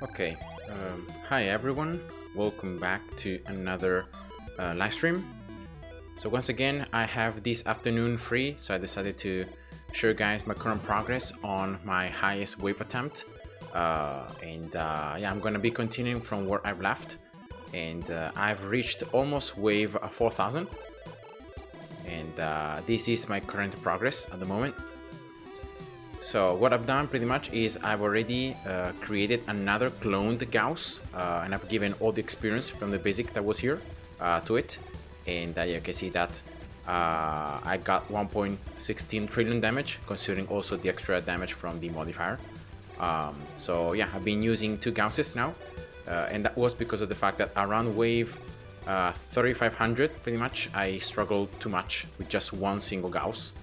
Okay, hi everyone, welcome back to another live stream. So once again, I have this afternoon free, so I decided to show you guys my current progress on my highest wave attempt. Yeah, I'm gonna be continuing from where I've left, and I've reached almost wave 4000, and this is my current progress at the moment. So what I've done pretty much is I've already created another cloned Gauss, and I've given all the experience from the basic that was here to it, and you can see that I got 1.16 trillion damage, considering also the extra damage from the modifier. So yeah, I've been using two Gausses now, and that was because of the fact that around wave 3500 pretty much I struggled too much with just one single Gauss.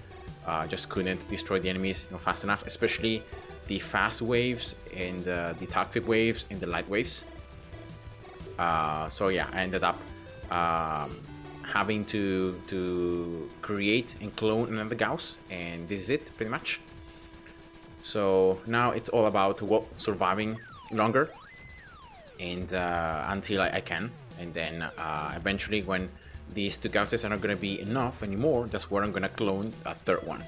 Just couldn't destroy the enemies fast enough, especially the fast waves and the toxic waves and the light waves. So yeah, I ended up having to create and clone another Gauss, and this is it pretty much. So now it's all about surviving longer and until I can, and then eventually when these two Gausses are not going to be enough anymore, that's where I'm going to clone a third one.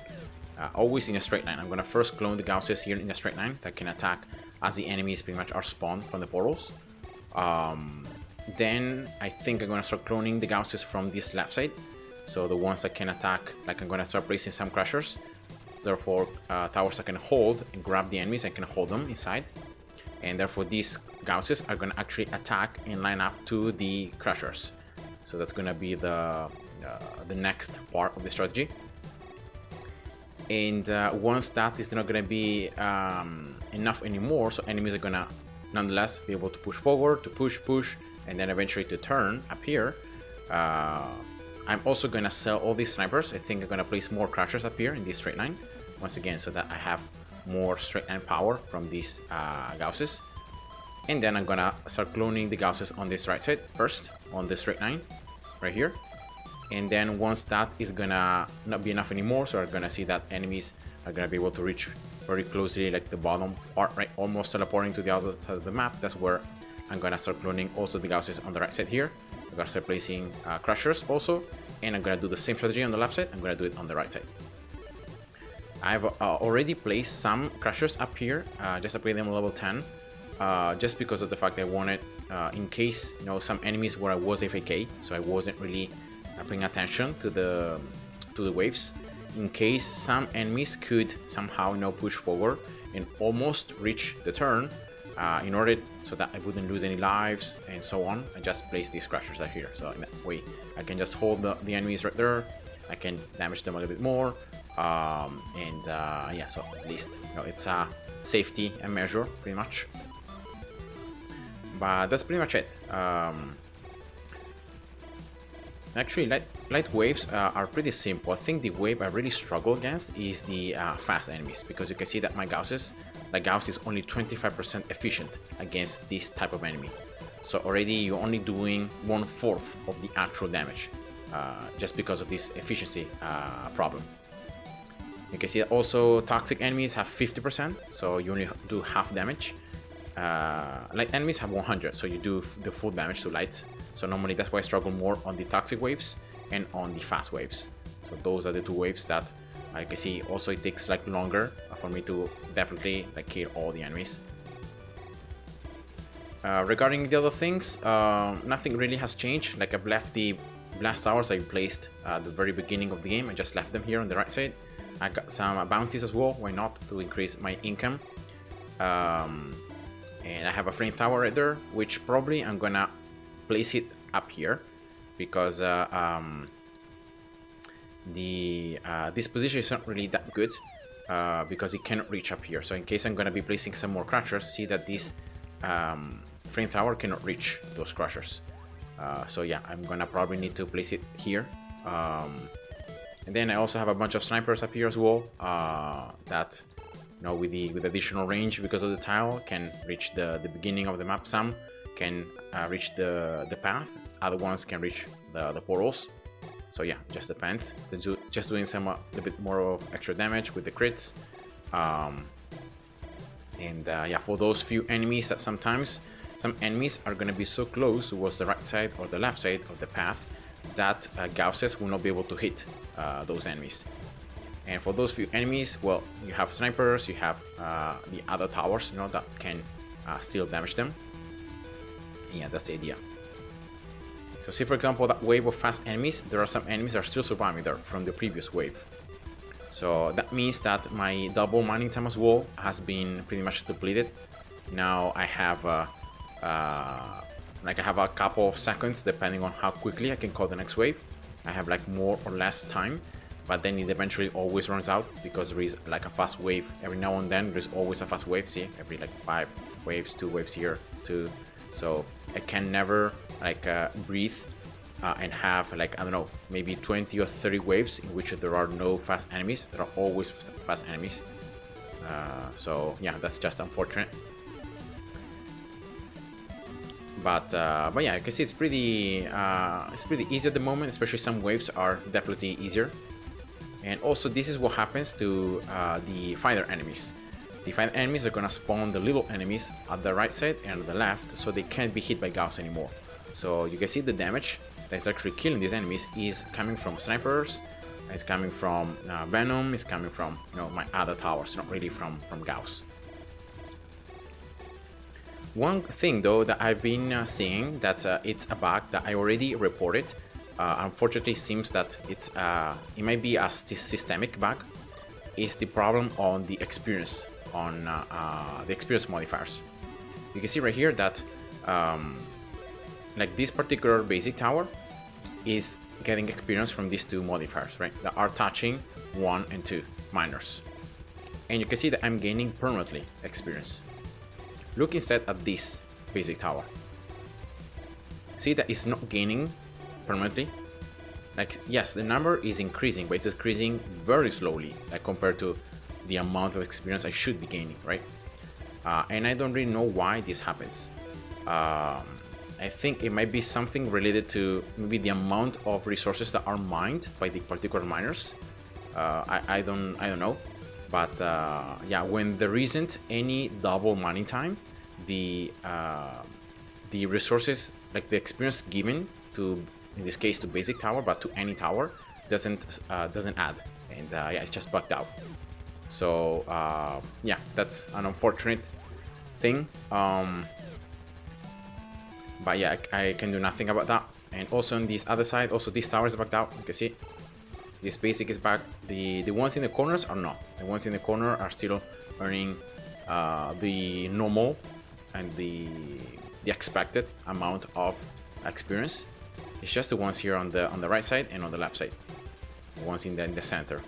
Always in a straight line. I'm going to first clone the Gausses here in a straight line that can attack as the enemies pretty much are spawned from the portals. Then I think I'm going to start cloning the Gausses from this left side. So the ones that can attack, like I'm going to start placing some crushers. Therefore, towers that can hold and grab the enemies and can hold them inside. And therefore these Gausses are going to actually attack and line up to the crushers. So that's gonna be the next part of the strategy. And once that is not gonna be enough anymore, so enemies are gonna nonetheless be able to push forward, to push, and then eventually to turn up here. I'm also gonna sell all these snipers. I think I'm gonna place more crushers up here in this straight line, once again, so that I have more straight line power from these Gausses. And then I'm gonna start cloning the Gausses on this right side first, on the straight line, right here. And then once that is gonna not be enough anymore, so we're gonna see that enemies are gonna be able to reach very closely, like the bottom part, right, almost teleporting to the other side of the map. That's where I'm gonna start cloning also the Gausses on the right side here. I'm gonna start placing crushers also, and I'm gonna do the same strategy on the left side. I'm gonna do it on the right side. I've already placed some crushers up here, just upgrade them to level 10. Just because of the fact I wanted, in case some enemies where I was AFK, so I wasn't really paying attention to the waves. In case some enemies could somehow push forward and almost reach the turn, in order so that I wouldn't lose any lives and so on, I just placed these crushers right here. So in that way, I can just hold the enemies right there. I can damage them a little bit more, yeah. So at least it's a safety measure pretty much. But that's pretty much it. Actually, light waves are pretty simple. I think the wave I really struggle against is the fast enemies, because you can see that my Gauss is only 25% efficient against this type of enemy. So already you're only doing 1/4 of the actual damage, just because of this efficiency problem. You can see that also toxic enemies have 50%, so you only do half damage. Light enemies have 100, so you do the full damage to lights. So normally that's why I struggle more on the toxic waves and on the fast waves. So those are the two waves that I can see. Also, it takes longer for me to definitely kill all the enemies. Regarding the other things, nothing really has changed. I've left the blast towers I placed at the very beginning of the game. I just left them here on the right side. I got some bounties as well. Why not, to increase my income? And I have a flame tower right there, which probably I'm gonna place it up here, because this position is not really that good, because it cannot reach up here. So in case I'm gonna be placing some more crushers, see that this flame tower cannot reach those crushers. So yeah, I'm gonna probably need to place it here. And then I also have a bunch of snipers up here as well, that with additional range because of the tile can reach the beginning of the map. Some can reach the path, other ones can reach the portals. So yeah, just depends. Just doing some a little bit more of extra damage with the crits. And yeah, for those few enemies that sometimes some enemies are going to be so close towards the right side or the left side of the path that Gausses will not be able to hit those enemies. And for those few enemies, well, you have snipers, you have the other towers, you know, that can still damage them. Yeah, that's the idea. So see, for example, that wave of fast enemies, there are some enemies that are still surviving there from the previous wave. So that means that my double mining time as well has been pretty much depleted. Now I have like I have a couple of seconds depending on how quickly I can call the next wave. I have like more or less time, but then it eventually always runs out because there is like a fast wave. Every now and then there's always a fast wave. See, every like 5 waves, 2 waves here, 2. So I can never like breathe and have like, I don't know, maybe 20 or 30 waves in which there are no fast enemies. There are always fast enemies. So yeah, that's just unfortunate. But yeah, you can see it's pretty easy at the moment. Especially some waves are definitely easier. And also this is what happens to the fighter enemies. The fighter enemies are gonna spawn the little enemies at the right side and the left, so they can't be hit by Gauss anymore. So you can see the damage that's actually killing these enemies is coming from snipers, it's coming from Venom, it's coming from, you know, my other towers, not really from Gauss. One thing though that I've been seeing that it's a bug that I already reported. Unfortunately, it seems that it might be a systemic bug. Is the problem on the experience, on the experience modifiers. You can see right here that like this particular basic tower is getting experience from these 2 modifiers, right, that are touching 1 and 2 miners. And you can see that I'm gaining permanently experience. Look instead at this basic tower. See that it's not gaining permanently. Like, yes, the number is increasing, but it's increasing very slowly, like compared to the amount of experience I should be gaining, right? And I don't really know why this happens. I think it might be something related to maybe the amount of resources that are mined by the particular miners. I don't know, but yeah, when there isn't any double mining time, the resources, like the experience given to, in this case to basic tower, but to any tower, doesn't add, and yeah, it's just bugged out. So yeah, that's an unfortunate thing. But yeah, I can do nothing about that. And also on this other side, also this tower is bugged out. You can see this basic is back. The ones in the corners are not. The ones in the corner are still earning the normal and the expected amount of experience. It's just the ones here on the right side and on the left side, the ones in the center.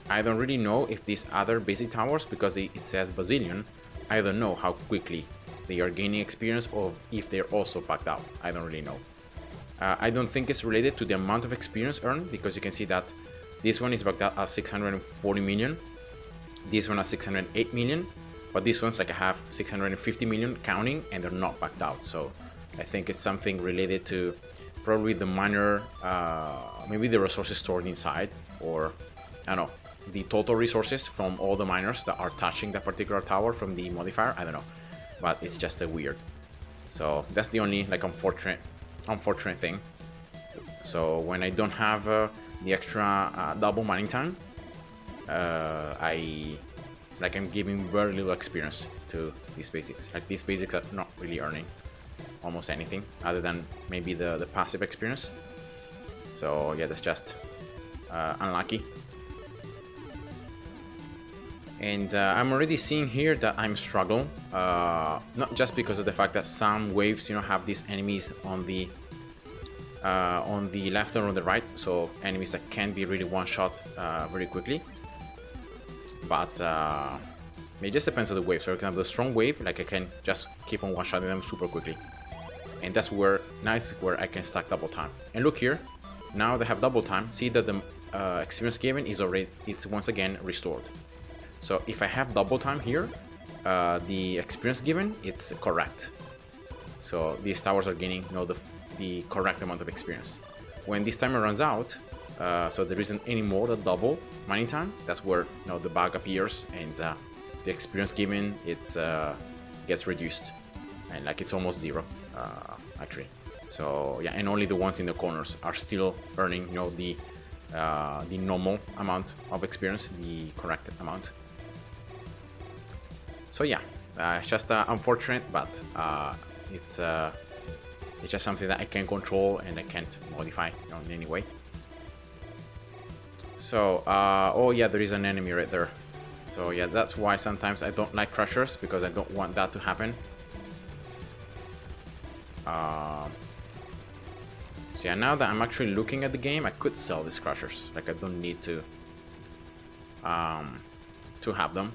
I don't really know if these other basic towers, because it says bazillion, I don't know how quickly they are gaining experience or if they're also bugged out. I don't really know. I don't think it's related to the amount of experience earned, because you can see that this one is bugged out at 640 million, this one at 608 million, but this one's like I have 650 million counting and they're not bugged out. So I think it's something related to probably the miner, maybe the resources stored inside, or I don't know, the total resources from all the miners that are touching that particular tower from the modifier. I don't know, but it's just a weird. So that's the only like unfortunate thing. So when I don't have the extra double mining time, I'm giving very little experience to these basics. Like these basics are not really earning almost anything other than maybe the passive experience. So yeah, that's just unlucky. And I'm already seeing here that I'm struggling, not just because of the fact that some waves, have these enemies on the left or on the right, so enemies that can be really one-shot very quickly. But it just depends on the wave. So for example, the strong wave, like I can just keep on one-shotting them super quickly, and that's where where I can stack double time. And look here, now they have double time. See that the experience given is it's once again restored. So if I have double time here, the experience given, it's correct. So these towers are gaining the correct amount of experience. When this timer runs out, so there isn't any more the double mining time, that's where the bug appears and the experience given it's gets reduced, and like it's almost zero actually. So yeah, and only the ones in the corners are still earning, you know, the normal amount of experience, the correct amount. So yeah, it's just unfortunate, but it's just something that I can control and I can't modify, you know, in any way. So oh yeah, there is an enemy right there. So yeah, that's why sometimes I don't like crushers, because I don't want that to happen. So yeah, now that I'm actually looking at the game, I could sell these crushers. Like I don't need to have them.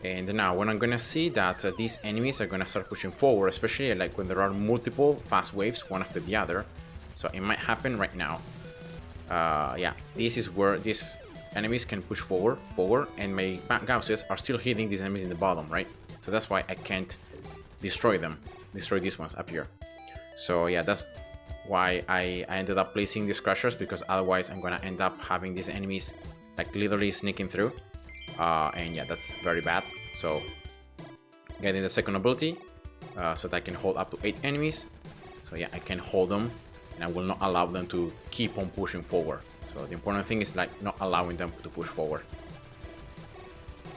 And now when I'm gonna see that these enemies are gonna start pushing forward, especially like when there are multiple fast waves one after the other, so it might happen right now. Yeah, this is where these enemies can push forward, and my Gausses are still hitting these enemies in the bottom, right? So that's why I can't destroy them, destroy these ones up here. So yeah, that's why I ended up placing these crushers, because otherwise I'm gonna end up having these enemies like literally sneaking through. And yeah, that's very bad. So getting the second ability, so that I can hold up to 8 enemies. So yeah, I can hold them, and I will not allow them to keep on pushing forward. So the important thing is like not allowing them to push forward,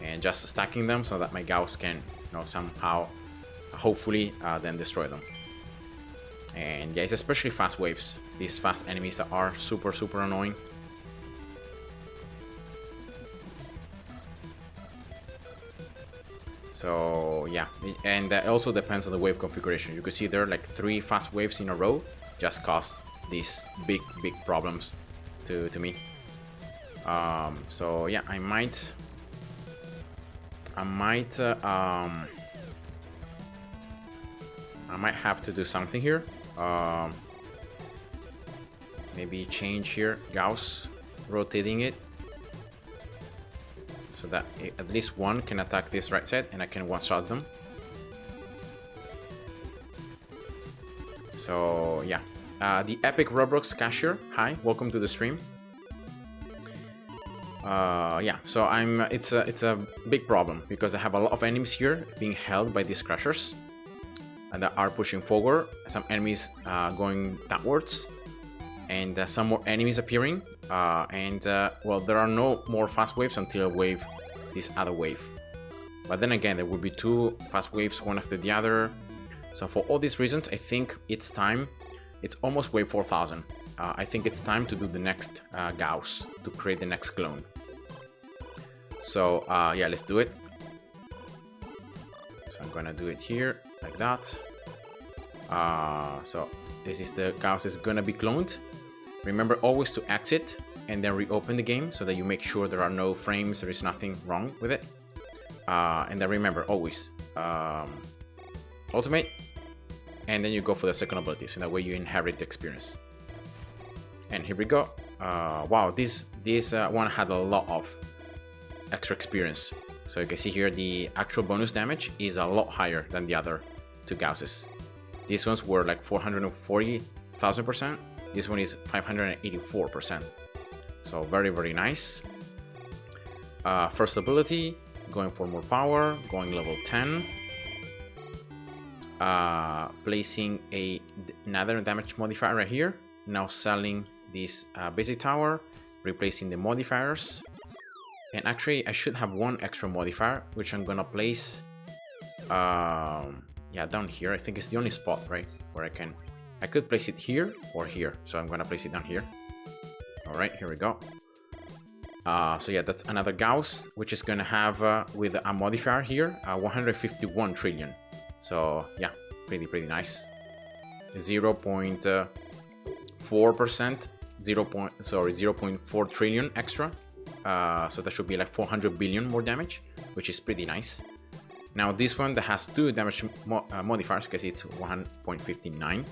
and just stacking them so that my Gauss can, you know, somehow, hopefully, then destroy them. And yeah, it's especially fast waves. These fast enemies that are super annoying. So yeah, and that also depends on the wave configuration. You can see there are like 3 fast waves in a row, just caused these big problems to me. So yeah, I might have to do something here. Maybe change here Gauss, rotating it, so that at least one can attack this right side and I can one-shot them. So yeah, the Epic Roblox Cashier, hi, welcome to the stream. Yeah, so it's a big problem, because I have a lot of enemies here being held by these crushers and that are pushing forward. Some enemies going downwards, and some more enemies appearing. Well, there are no more fast waves until I wave this other wave. But then again, there will be 2 fast waves one after the other. So for all these reasons, I think it's time. It's almost wave 4000. I think it's time to do the next Gauss, to create the next clone. So yeah, let's do it. So I'm gonna do it here like that. So this is the Gauss is gonna be cloned. Remember always to exit and then reopen the game, so that you make sure there are no frames, there is nothing wrong with it. And then remember always ultimate, and then you go for the second ability, so that way you inherit the experience. And here we go. Wow, this one had a lot of extra experience. So you can see here the actual bonus damage is a lot higher than the other 2 Gausses. These ones were like 440,000%. This one is 584%. So very nice. First ability, going for more power, going level 10. Placing another damage modifier right here. Now selling this basic tower, replacing the modifiers. And actually I should have one extra modifier, which I'm gonna place yeah, down here. I think it's the only spot, right, where I could place it here or here, so I'm gonna place it down here. All right, here we go. So yeah, that's another Gauss, which is gonna have with a modifier here 151 trillion. So yeah, pretty nice. 0.4%, 0.4 trillion extra. So that should be like 400 billion more damage, which is pretty nice. Now this one that has 2 damage modifiers, because it's 1.59.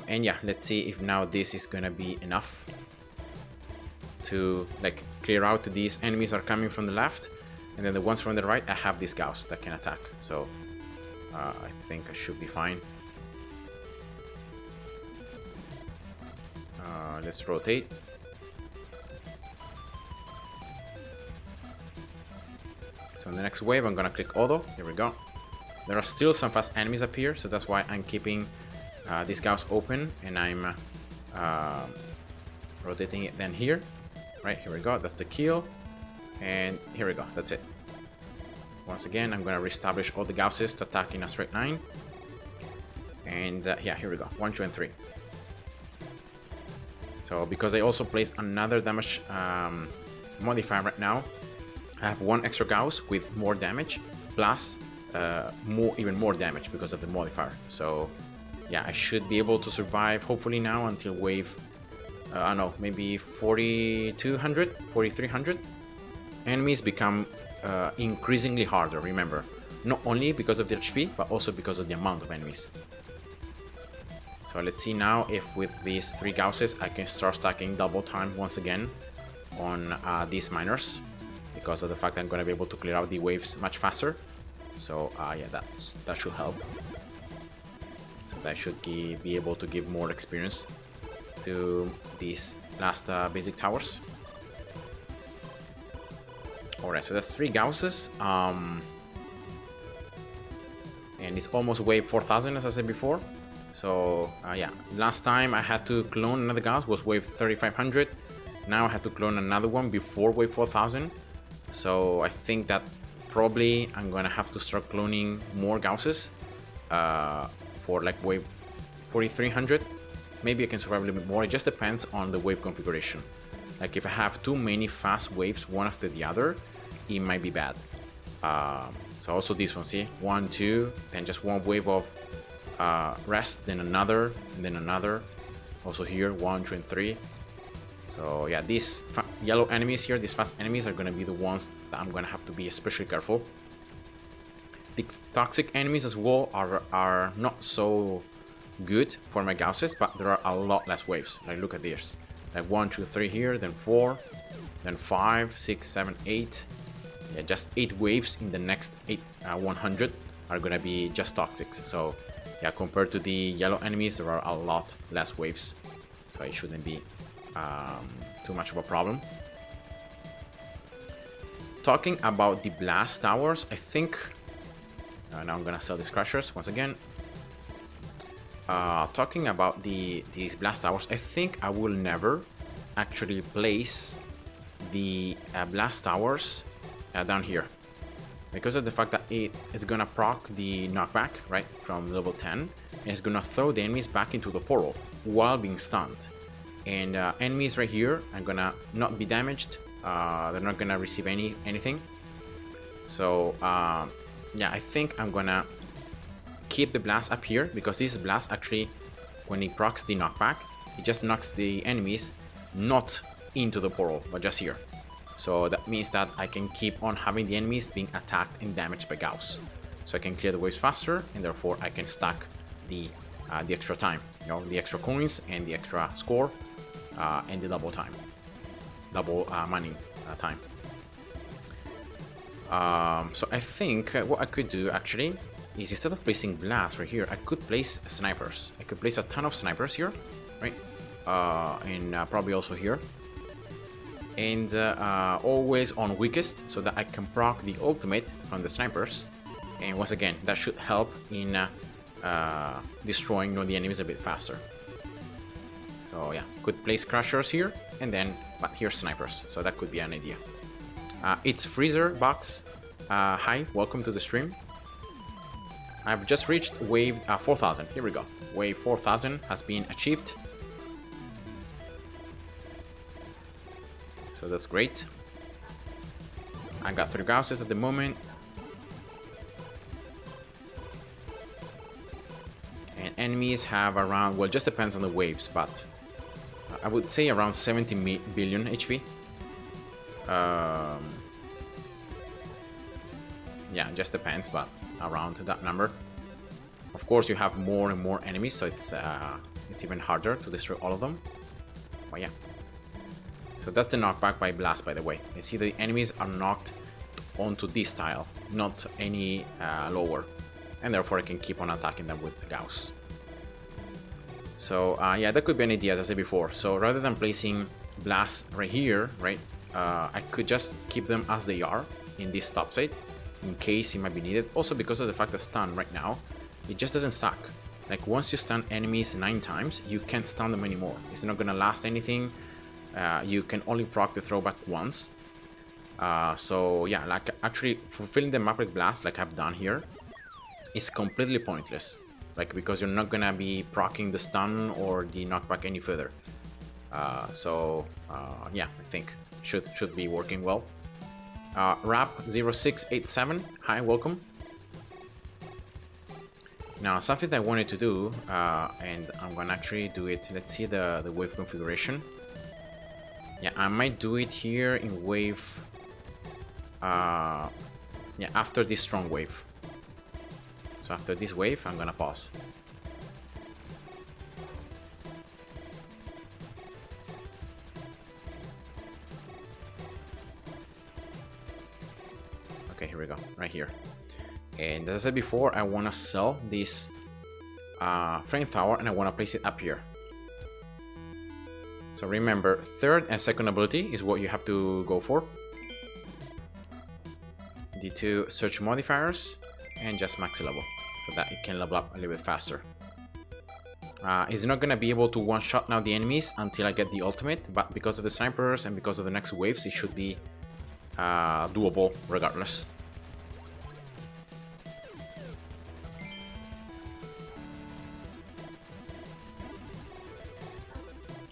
And yeah, let's see if now this is gonna be enough to like clear out these enemies are coming from the left, and then the ones from the right, I have this Gauss that can attack. So I think I should be fine. Let's rotate. So in the next wave, I'm gonna click auto. Here we go. There are still some fast enemies up here, so that's why I'm keeping these gauss open, and I'm rotating it then here. Right, here we go. That's the kill. And here we go. That's it. Once again, I'm gonna reestablish all the gausses to attack in a straight line. And yeah, here we go. 1, 2, and 3. So because I also placed another damage modifier right now, I have 1 extra gauss with more damage, plus even more damage because of the modifier. So yeah, I should be able to survive hopefully now until wave, I don't know, maybe 4200, 4300. Enemies become increasingly harder, remember. Not only because of the HP, but also because of the amount of enemies. So let's see now if with these 3 gausses I can start stacking double time once again on these miners, because of the fact that I'm going to be able to clear out the waves much faster. So yeah, that should help. So that should be able to give more experience to these last basic towers. Alright, so that's 3 gausses. And it's almost wave 4000 as I said before. So yeah, last time I had to clone another gauss was wave 3500. Now I had to clone another one before wave 4000. So I think that probably I'm gonna have to start cloning more gausses for like wave 4300. Maybe I can survive a little bit more. It just depends on the wave configuration. Like if I have too many fast waves one after the other, it might be bad. So also this one, see, 1, 2, then just one wave of rest, then another, and then another. Also here, 1, 2, and 3. So yeah, these yellow enemies here, these fast enemies, are gonna be the ones that I'm gonna have to be especially careful. These toxic enemies as well are not so good for my gausses, but there are a lot less waves. Like look at this, like 1, 2, 3 here, then 4, then 5, 6, 7, 8. Yeah, just 8 waves in the next 100 are gonna be just toxics. So yeah, compared to the yellow enemies, there are a lot less waves, so it shouldn't be too much of a problem. Talking about the blast towers, I think now I'm gonna sell these crushers once again. Talking about these blast towers, I think I will never actually place the blast towers down here, because of the fact that it is gonna proc the knockback right from level 10, and it's gonna throw the enemies back into the portal while being stunned. And enemies right here are gonna not be damaged. They're not gonna receive anything. So yeah, I think I'm gonna keep the blast up here, because this blast actually, when it procs the knockback, it just knocks the enemies not into the portal, but just here. So that means that I can keep on having the enemies being attacked and damaged by Gauss. So I can clear the waves faster, and therefore I can stack the extra time, you know, the extra coins and the extra score, and the double time, double mining time. So I think what I could do actually is, instead of placing blasts right here, I could place snipers. I could place a ton of snipers here, right? And probably also here. And always on weakest, so that I can proc the ultimate from the snipers. And once again, that should help in destroying the enemies a bit faster. So yeah, could place crushers here, and then, but here's snipers, so that could be an idea. It's Freezer Box. Hi, welcome to the stream. I've just reached wave 4000. Here we go. Wave 4000 has been achieved. So that's great. I got 3 Gausses at the moment. And enemies have around, well, just depends on the waves, but I would say around 70 billion HP. Yeah, just depends, but around that number. Of course, you have more and more enemies, so it's even harder to destroy all of them. But yeah. So that's the knockback by blast, by the way. You see the enemies are knocked onto this tile, not any lower, and therefore I can keep on attacking them with the Gauss. So yeah, that could be an idea, as I said before. So rather than placing blasts right here, right, I could just keep them as they are in this top side, in case it might be needed. Also because of the fact that stun right now, it just doesn't suck. Like once you stun enemies 9 times, you can't stun them anymore. It's not gonna last anything. You can only proc the throwback once. So yeah, like actually fulfilling the map with blast like I've done here is completely pointless. Like because you're not gonna be proccing the stun or the knockback any further. Yeah, I think should be working well. Rap0687, hi, welcome. Now something that I wanted to do, and I'm gonna actually do it. Let's see the wave configuration. Yeah, I might do it here in wave. Yeah, after this strong wave. So after this wave, I'm gonna pause. Okay, here we go, right here. And as I said before, I want to sell this frame tower and I want to place it up here. So remember, third and second ability is what you have to go for. The 2 search modifiers and just max level so that it can level up a little bit faster. It's not going to be able to one-shot now the enemies until I get the ultimate, but because of the snipers and because of the next waves, it should be doable regardless.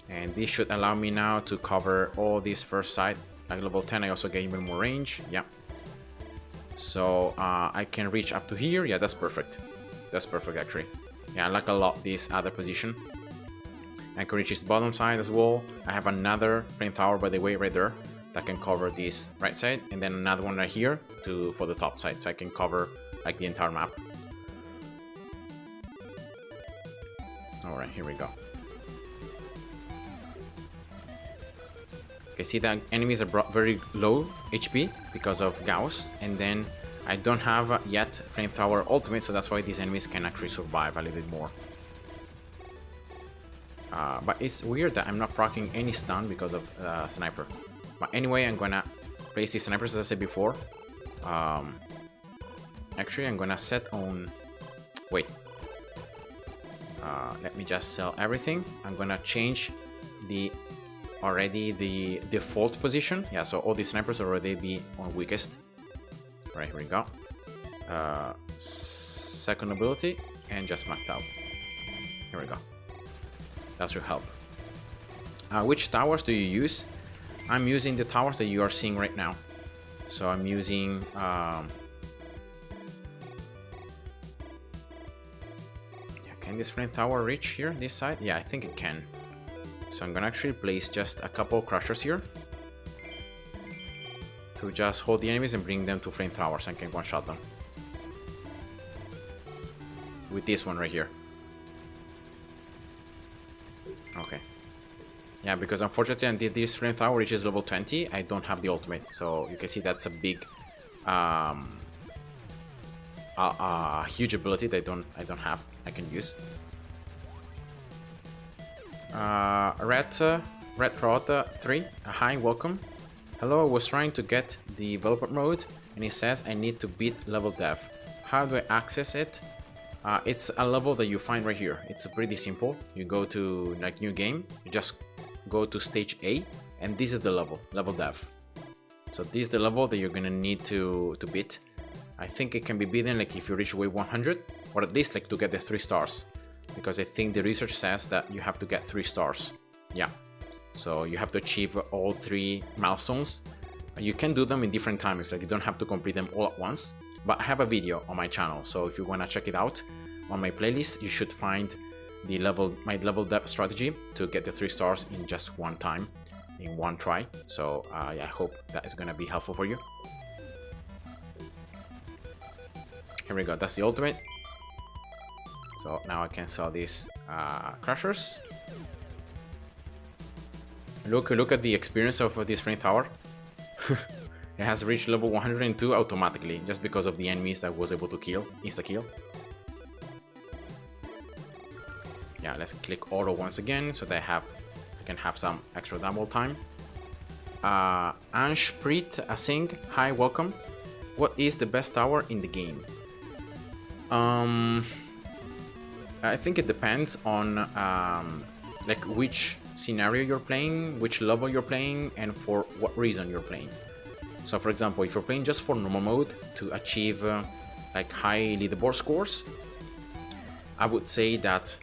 And this should allow me now to cover all this first side. At level 10 I also get even more range. Yeah. So I can reach up to here. Yeah, that's perfect. That's perfect actually. Yeah, I like a lot this other position. I can reach this bottom side as well. I have another flame tower, by the way, right there, that can cover this right side, and then another one right here for the top side, so I can cover like the entire map. All right, here we go. Okay, see that enemies are very low HP because of Gauss, and then I don't have yet Flamethrower ultimate, so that's why these enemies can actually survive a little bit more. But it's weird that I'm not proccing any stun because of Sniper. But anyway, I'm gonna place these snipers as I said before. Actually, I'm gonna set on... Wait. Let me just sell everything. I'm gonna change the default position. Yeah, so all these snipers already be on weakest. Right, here we go. Second ability and just max out. Here we go. That should help. Which towers do you use? I'm using the towers that you are seeing right now. So I'm using can this flame tower reach here, this side? Yeah, I think it can. So I'm gonna actually place just a couple crushers here to just hold the enemies and bring them to flame towers and can one-shot them. With this one right here. Okay. Yeah, because unfortunately until this flame tower reaches level 20, I don't have the ultimate. So you can see that's a big huge ability that I don't have. I can use. Red Prota 3, hi, welcome. Hello, I was trying to get the developer mode and it says I need to beat level dev. How do I access it? It's a level that you find right here. It's pretty simple. You go to like new game, you just go to stage A, and this is the level dev. So this is the level that you're gonna need to beat. I think it can be beaten like if you reach wave 100, or at least like to get the 3 stars. Because I think the research says that you have to get 3 stars. Yeah. So you have to achieve all 3 milestones. You can do them in different times, like you don't have to complete them all at once. But I have a video on my channel, so if you wanna check it out, on my playlist, you should find the my level dev strategy to get the 3 stars in just one time, in one try. So yeah, I hope that is gonna be helpful for you. Here we go, that's the ultimate. So now I can sell these crushers. Look at the experience of this flame tower. It has reached level 102 automatically, just because of the enemies that was able to kill, insta-kill. Yeah, let's click auto once again, so that I can have some extra double time. Anshpreet Singh, hi, welcome. What is the best tower in the game? I think it depends on like which scenario you're playing, which level you're playing, and for what reason you're playing. So for example, if you're playing just for normal mode to achieve like high leaderboard scores, I would say that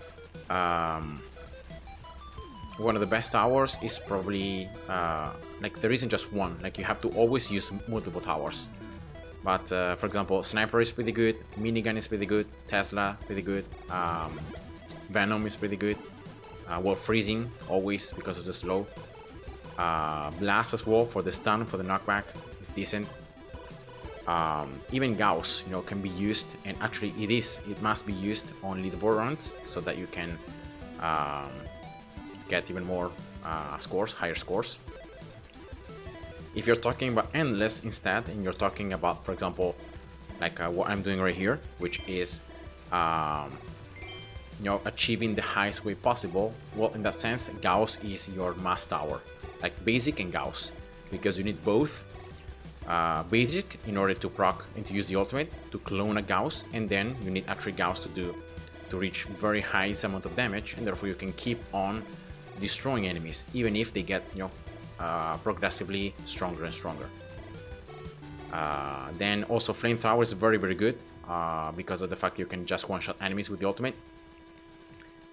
one of the best towers is probably like there isn't just one, like you have to always use multiple towers. But for example, Sniper is pretty good, Minigun is pretty good, Tesla pretty good, Venom is pretty good, well, Freezing always because of the slow, Blast as well for the stun, for the knockback is decent. Even Gauss, you know, can be used, and actually it must be used on leaderboard runs so that you can get even more scores, higher scores. If you're talking about Endless instead, and you're talking about, for example, like what I'm doing right here, which is you know, achieving the highest way possible, well, in that sense, Gauss is your must tower, like Basic and Gauss, because you need both. Basic in order to proc and to use the ultimate to clone a Gauss, and then you need actually Gauss to reach very high amount of damage, and therefore you can keep on destroying enemies even if they get, you know, progressively stronger and stronger. Then also Flamethrower is very good because of the fact you can just one-shot enemies with the ultimate.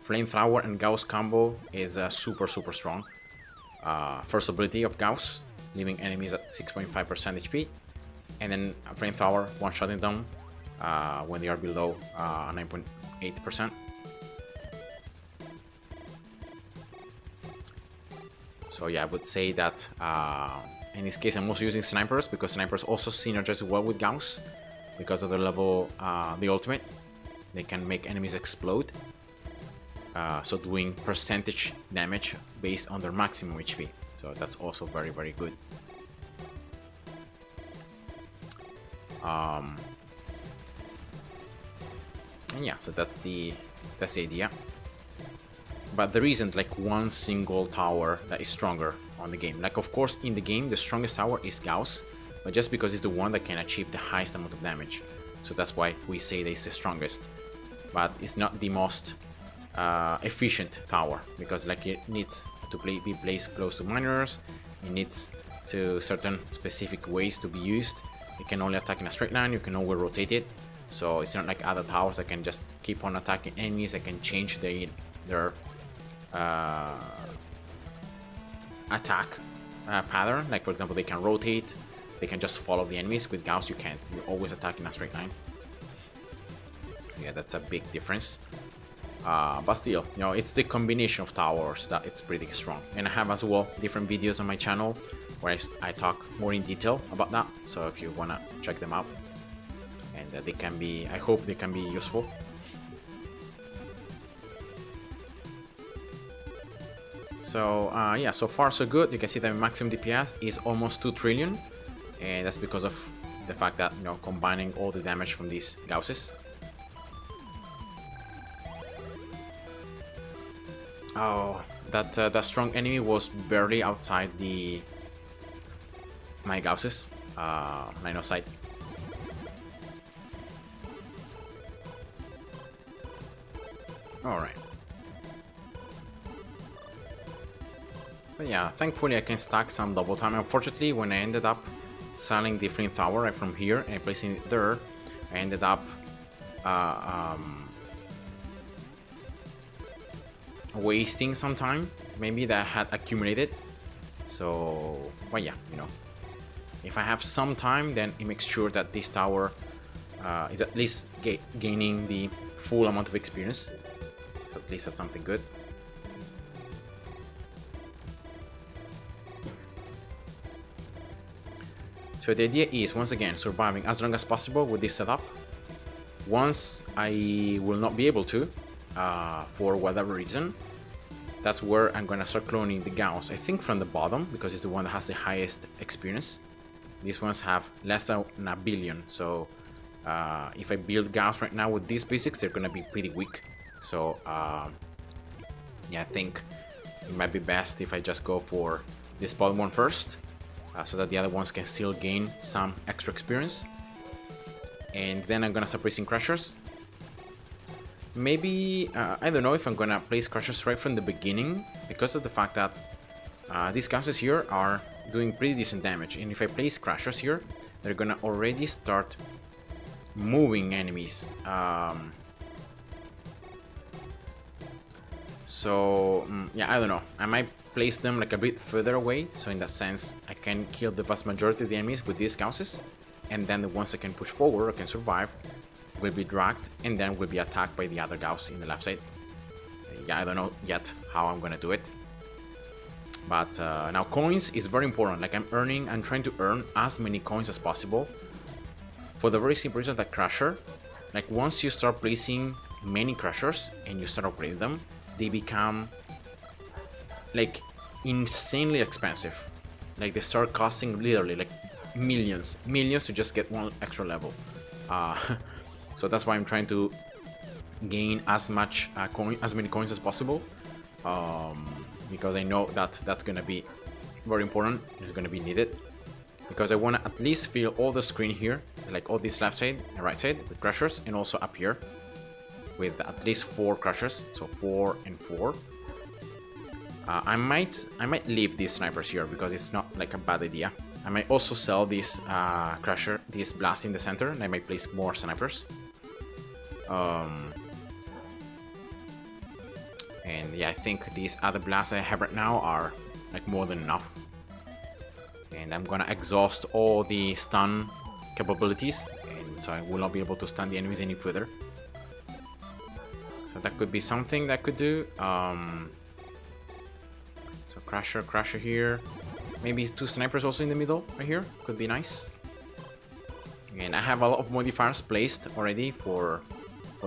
Flamethrower and Gauss combo is super strong. First ability of Gauss, leaving enemies at 6.5% HP, and then Flamethrower one-shotting them when they are below 9.8%. So yeah, I would say that in this case I'm also using Snipers, because Snipers also synergize well with Gauss because of the level, the ultimate. They can make enemies explode, so doing percentage damage based on their maximum HP. So that's also very good. And yeah, so that's the idea. But there isn't like one single tower that is stronger on the game. Like, of course, in the game, the strongest tower is Gauss, but just because it's the one that can achieve the highest amount of damage. So that's why we say that it's the strongest. But it's not the most efficient tower, because like it needs to be placed close to miners. It needs to certain specific ways to be used. It can only attack in a straight line. You can always rotate it. So it's not like other towers that can just keep on attacking enemies. That can change their attack pattern. Like for example, they can rotate, they can just follow the enemies. With Gauss you can't, you always attack in a straight line. Yeah, that's a big difference. But still, you know, it's the combination of towers that it's pretty strong. And I have as well different videos on my channel where I talk more in detail about that, so if you wanna check them out, and they can be, I hope they can be useful. So yeah, so far so good. You can see that maximum DPS is almost 2 trillion, and that's because of the fact that, you know, combining all the damage from these Gausses. Oh, that strong enemy was barely outside my Gausses line of sight. Alright. So yeah, thankfully I can stack some double time. Unfortunately, when I ended up selling the Flamethrower right from here and placing it there, I ended up wasting some time, maybe that had accumulated. So, well, yeah, you know, if I have some time, then it makes sure that this tower is at least gaining the full amount of experience. So at least that's something good. So the idea is, once again, surviving as long as possible with this setup. Once I will not be able to, for whatever reason, that's where I'm gonna start cloning the Gauss. I think from the bottom, because it's the one that has the highest experience. These ones have less than a billion, so if I build Gauss right now with these basics, they're gonna be pretty weak. So yeah, I think it might be best if I just go for this bottom one first, so that the other ones can still gain some extra experience. and then I'm gonna start placing crushers. Maybe, I don't know if I'm gonna place crushers right from the beginning, because of the fact that these gases here are doing pretty decent damage, and if I place crushers here, they're gonna already start moving enemies. Yeah, I don't know. I might place them like a bit further away, so in that sense, I can kill the vast majority of the enemies with these gases, and then the ones that can push forward or can survive will be dragged and then will be attacked by the other Gauss in the left side. Yeah, I don't know yet how I'm gonna do it. But now coins is very important. Like I'm trying to earn as many coins as possible. For the very simple reason that Crusher, like once you start placing many Crushers and you start upgrading them, they become like insanely expensive. Like they start costing literally like millions to just get one extra level. So that's why I'm trying to gain as many coins as possible, because I know that that's gonna be very important. It's gonna be needed, because I want to at least fill all the screen here, like all this left side and right side with crushers, and also up here with at least 4 crushers, so 4 and 4. I might leave these snipers here because it's not like a bad idea. I might also sell this crusher, this blast in the center, and I might place more snipers. And yeah, I think these other blasts I have right now are like more than enough. And I'm gonna exhaust all the stun capabilities, and so I will not be able to stun the enemies any further. So that could be something that I could do. So crusher here. Maybe 2 snipers also in the middle right here. Could be nice. And I have a lot of modifiers placed already for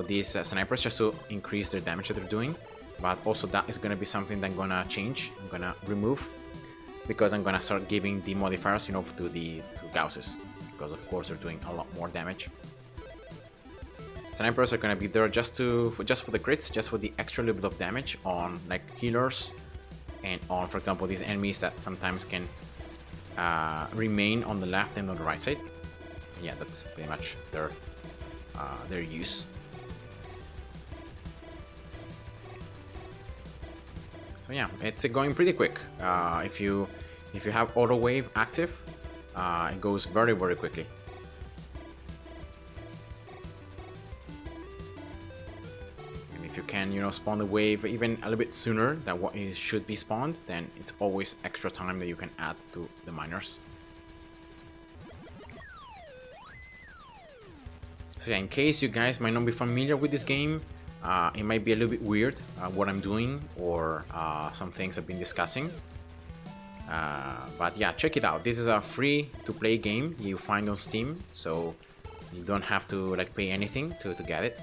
these snipers, just to increase their damage that they're doing. But also that is gonna be something that I'm gonna change. I'm gonna remove, because I'm gonna start giving the modifiers, you know, to Gausses, because of course they're doing a lot more damage. Snipers are gonna be there just for the crits, just for the extra little bit of damage on like healers, and on, for example, these enemies that sometimes can remain on the left and on the right side. Yeah, that's pretty much their use. So yeah, it's going pretty quick. If you have auto wave active, it goes very quickly. And if you can, you know, spawn the wave even a little bit sooner than what it should be spawned, then it's always extra time that you can add to the miners. So yeah, in case you guys might not be familiar with this game, it might be a little bit weird what I'm doing, or some things I've been discussing. But yeah, check it out. This is a free to play game you find on Steam, so you don't have to like pay anything to get it.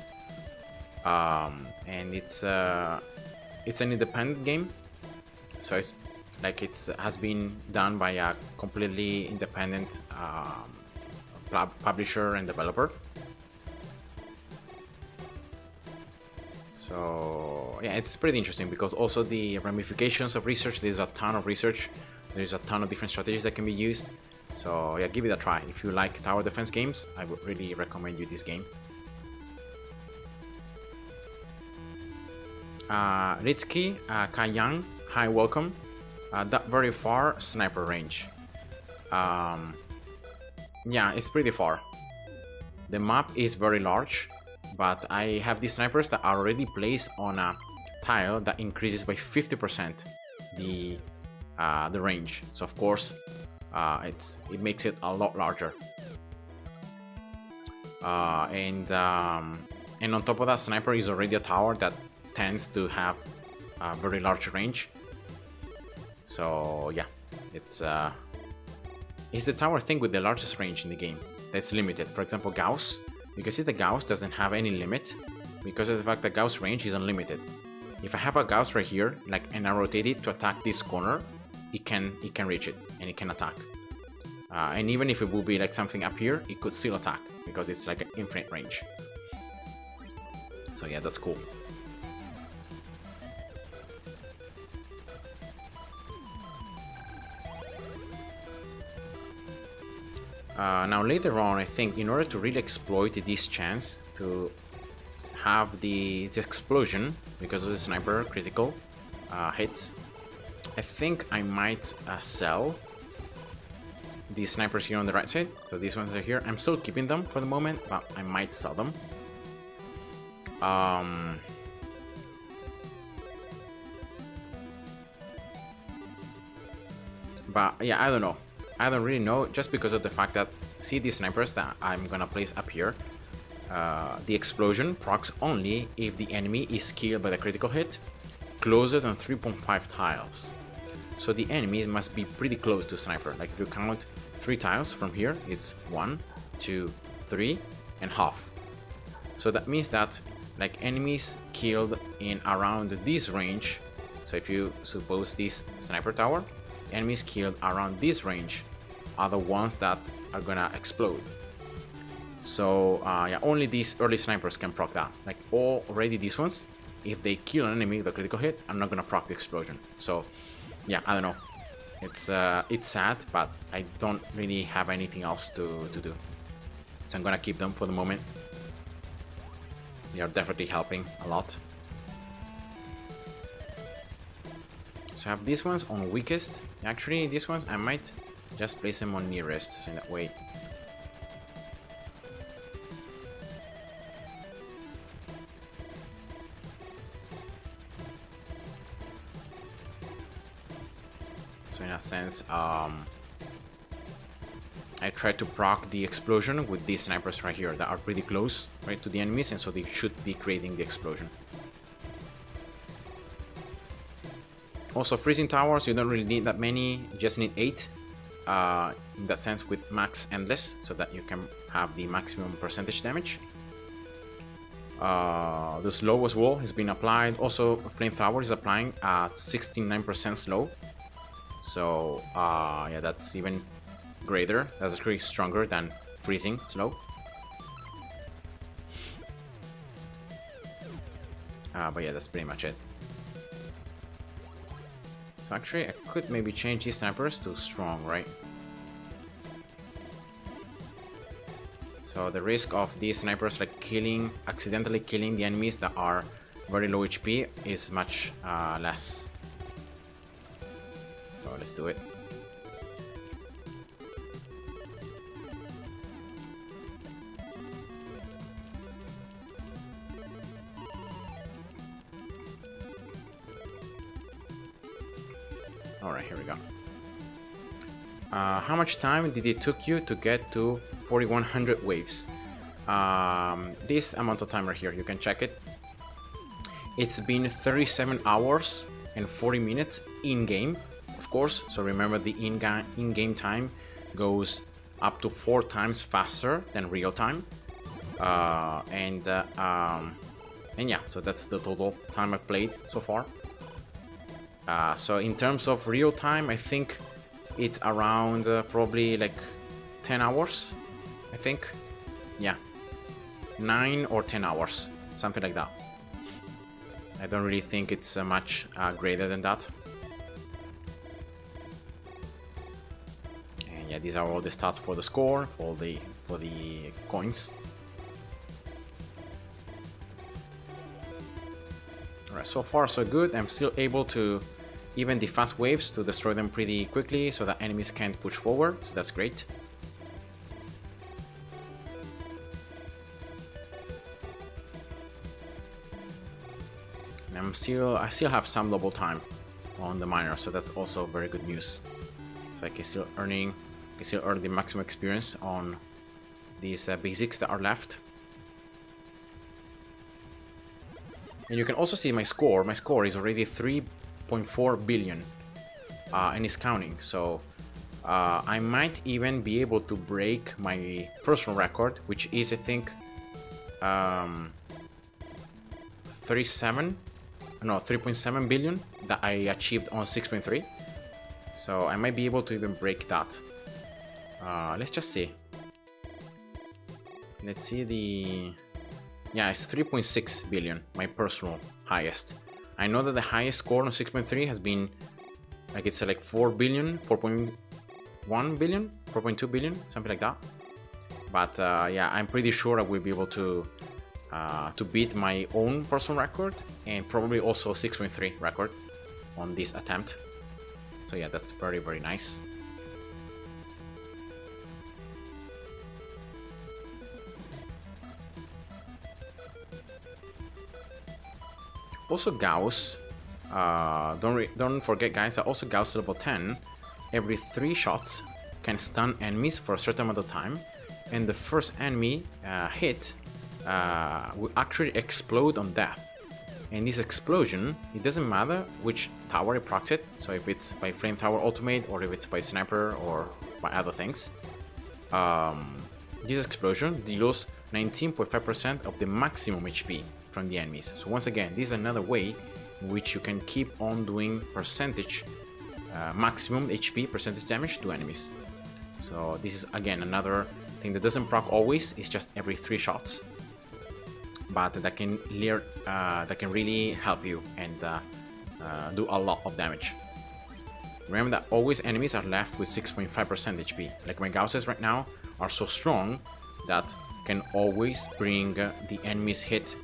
And it's an independent game, so it's like has been done by a completely independent publisher and developer. So yeah, it's pretty interesting, because also the ramifications of research, there's a ton of research, there's a ton of different strategies that can be used. So yeah, give it a try. If you like tower defense games, I would really recommend you this game. Ritsuki, Kaiyang, hi, welcome. That very far sniper range. Yeah, it's pretty far. The map is very large, but I have these snipers that are already placed on a tile that increases by 50% the range. So of course, it makes it a lot larger. And on top of that, sniper is already a tower that tends to have a very large range. So yeah, it's the tower thing with the largest range in the game that's limited. For example, Gauss. You can see the Gauss doesn't have any limit because of the fact that Gauss range is unlimited. If I have a Gauss right here, like, and I rotate it to attack this corner, it can reach it and it can attack. And even if it will be like something up here, it could still attack because it's like an infinite range. So yeah, that's cool. Now later on, I think in order to really exploit this chance to have this explosion because of the sniper critical hits, I think I might sell these snipers here on the right side. So these ones are here. I'm still keeping them for the moment, but I might sell them. But yeah, I don't know. I don't really know, just because of the fact that, see these snipers that I'm gonna place up here. The explosion procs only if the enemy is killed by the critical hit closer than 3.5 tiles. So the enemy must be pretty close to sniper. Like if you count 3 tiles from here, it's 1, 2, 3 and half. So that means that like enemies killed in around this range. So if you suppose this sniper tower, enemies killed around this range are the ones that are gonna explode. So yeah, only these early snipers can proc that. Like already these ones, if they kill an enemy with a critical hit, I'm not gonna proc the explosion. So yeah, I don't know. It's sad, but I don't really have anything else to do. So I'm gonna keep them for the moment. They are definitely helping a lot. So I have these ones on weakest. Actually, these ones I might just place them on nearest, so in that way. So in a sense, I tried to proc the explosion with these snipers right here that are pretty close, right, to the enemies, and so they should be creating the explosion. Also, freezing towers, you don't really need that many, you just need 8. In that sense, with max endless, so that you can have the maximum percentage damage. The slow as well has been applied. Also, flamethrower is applying at 69% slow. So yeah, that's even greater. That's actually stronger than freezing slow. But yeah, that's pretty much it. So actually, I could maybe change these snipers to strong, right? So the risk of these snipers like accidentally killing the enemies that are very low HP is much less. So let's do it. Alright, here we go. How much time did it took you to get to 4100 waves? This amount of time right here, you can check it. It's been 37 hours and 40 minutes in-game, of course. So remember, the in-game time goes up to 4 times faster than real time. And yeah, so that's the total time I've played so far. So in terms of real time, I think it's around probably like 10 hours, I think. Yeah, 9 or 10 hours, something like that. I don't really think it's much greater than that. And yeah, these are all the stats for the score, for the coins. Alright, so far so good. I'm still able to even the fast waves to destroy them pretty quickly so that enemies can't push forward, so that's great. And I still have some double time on the miner, so that's also very good news. So I can still earn the maximum experience on these basics that are left. And you can also see my score. My score is already 3.4 billion and it's counting. So I might even be able to break my personal record, which is, I think, 3.7 billion that I achieved on 6.3. So I might be able to even break that. Let's just see. Let's see the... Yeah, it's 3.6 billion, my personal highest. I know that the highest score on 6.3 has been, like, it's like 4 billion, 4.1 billion. 4.2 billion, something like that. But yeah, I'm pretty sure I will be able to beat my own personal record and probably also 6.3 record on this attempt. So yeah, that's very, very nice. Also Gauss, don't forget guys, that also Gauss level 10, every 3 shots can stun enemies for a certain amount of time, and the first enemy hit will actually explode on death. And this explosion, it doesn't matter which tower it procs it, so if it's by flamethrower ultimate or if it's by sniper or by other things, this explosion deals 19.5% of the maximum HP from the enemies. So once again, this is another way in which you can keep on doing percentage maximum HP percentage damage to enemies. So this is again another thing that doesn't proc always, it's just every 3 shots, but that can really help you and do a lot of damage. Remember that always enemies are left with 6.5% HP. Like my Gausses right now are so strong that can always bring the enemies hit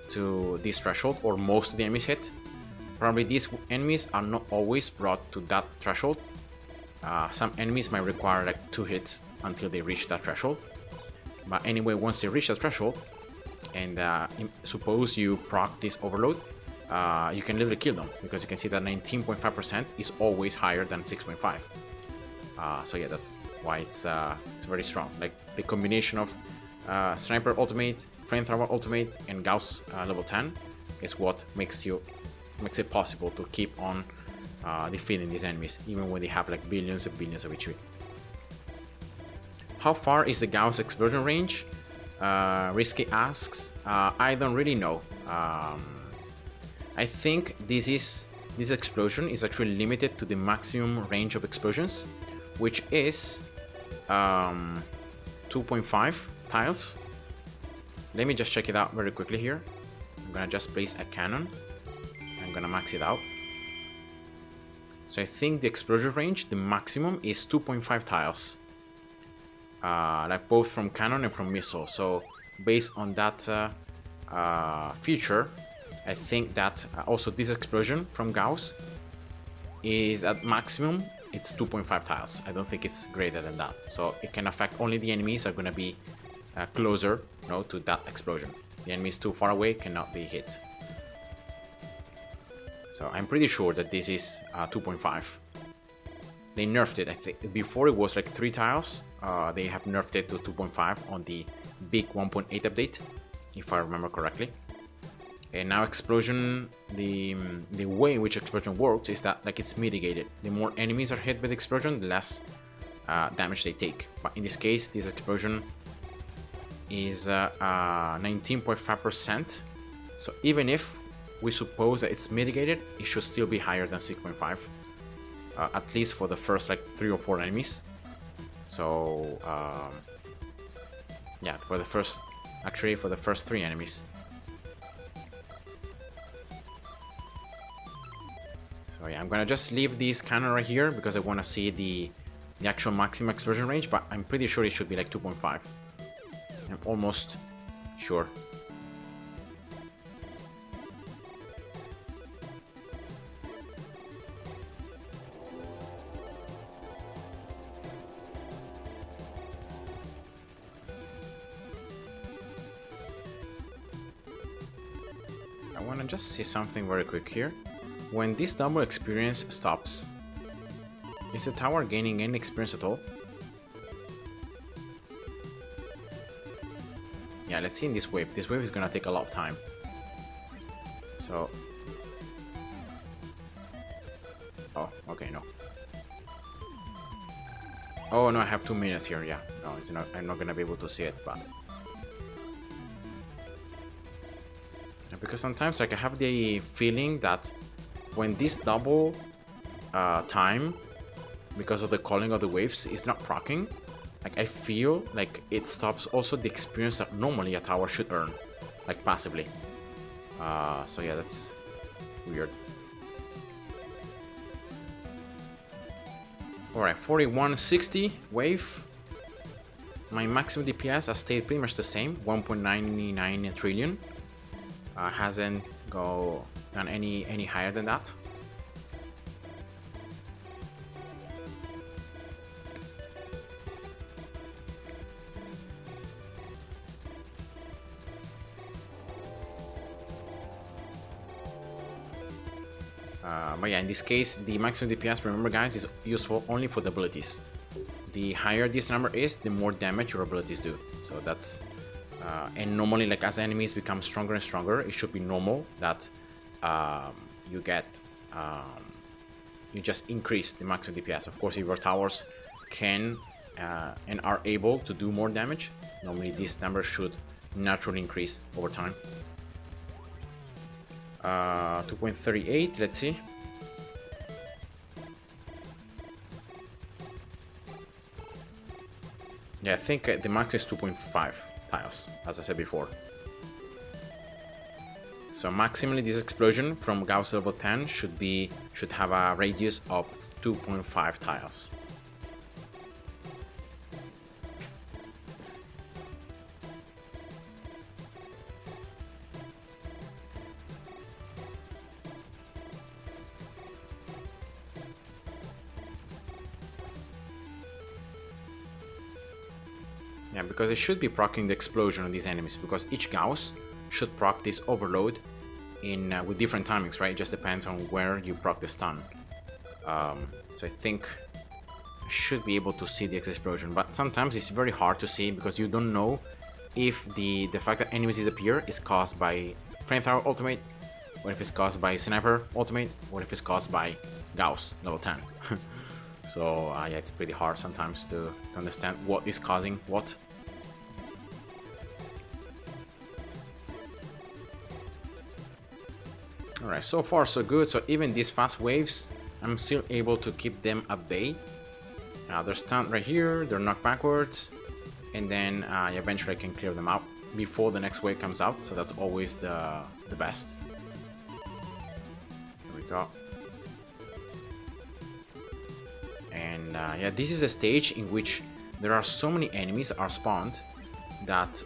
to this threshold, or most of the enemies hit. Probably these enemies are not always brought to that threshold. Some enemies might require like 2 hits until they reach that threshold. But anyway, once they reach that threshold, and suppose you proc this overload, you can literally kill them, because you can see that 19.5% is always higher than 6.5. So yeah, that's why it's very strong. Like the combination of sniper ultimate, flamethrower ultimate, and Gauss level 10 is what makes it possible to keep on defeating these enemies, even when they have like billions and billions of HP. How far is the Gauss explosion range? Risky asks. I don't really know. I think this explosion is actually limited to the maximum range of explosions, which is 2.5 tiles. Let me just check it out very quickly here. I'm gonna just place a cannon. I'm gonna max it out. So I think the explosion range, the maximum, is 2.5 tiles. Like both from cannon and from missile. So based on that feature, I think that also this explosion from Gauss is at maximum, it's 2.5 tiles. I don't think it's greater than that. So it can affect only the enemies that are gonna be closer, to that explosion. The enemies too far away cannot be hit. So I'm pretty sure that this is 2.5. They nerfed it, I think. Before it was like 3 tiles. They have nerfed it to 2.5 on the big 1.8 update, if I remember correctly. And now explosion, the way in which explosion works is that like it's mitigated. The more enemies are hit with explosion, the less damage they take. But in this case, this explosion is 19.5%. So even if we suppose that it's mitigated, it should still be higher than 6.5. At least for the first like 3 or 4 enemies. So yeah, for the first 3 enemies. So yeah, I'm gonna just leave this cannon right here because I want to see the actual maximum explosion range, but I'm pretty sure it should be like 2.5. I'm almost sure. I want to just see something very quick here. When this double experience stops, is the tower gaining any experience at all? Yeah, let's see in this wave. This wave is gonna take a lot of time. So... oh, okay, no. Oh no, I have 2 minutes here, yeah. No, it's not, I'm not gonna be able to see it, but... because sometimes like I have the feeling that when this double time, because of the calling of the waves, is not proccing, like I feel like it stops also the experience that normally a tower should earn, like passively. So yeah, that's weird. Alright, 4160 wave. My maximum DPS has stayed pretty much the same, 1.99 trillion. Hasn't gone any higher than that. But yeah, in this case, the maximum DPS, remember guys, is useful only for the abilities. The higher this number is, the more damage your abilities do. So that's and normally, like as enemies become stronger and stronger, it should be normal that you get you just increase the maximum DPS. Of course, if your towers can and are able to do more damage, normally this number should naturally increase over time. 2.38, let's see. Yeah, I think the max is 2.5 tiles, as I said before. So maximally this explosion from Gauss level 10 should have a radius of 2.5 tiles. Yeah, because it should be proccing the explosion on these enemies, because each Gauss should proc this overload in with different timings, right? It just depends on where you proc the stun. So I think I should be able to see the explosion, but sometimes it's very hard to see because you don't know if the fact that enemies disappear is caused by flamethrower ultimate, or if it's caused by sniper ultimate, or if it's caused by Gauss level 10. So yeah, it's pretty hard sometimes to understand what is causing what. Alright, so far so good. So even these fast waves, I'm still able to keep them at bay. They're stunned right here, they're knocked backwards, and then eventually I can clear them out before the next wave comes out, so that's always the best. There we go. And yeah, this is a stage in which there are so many enemies are spawned that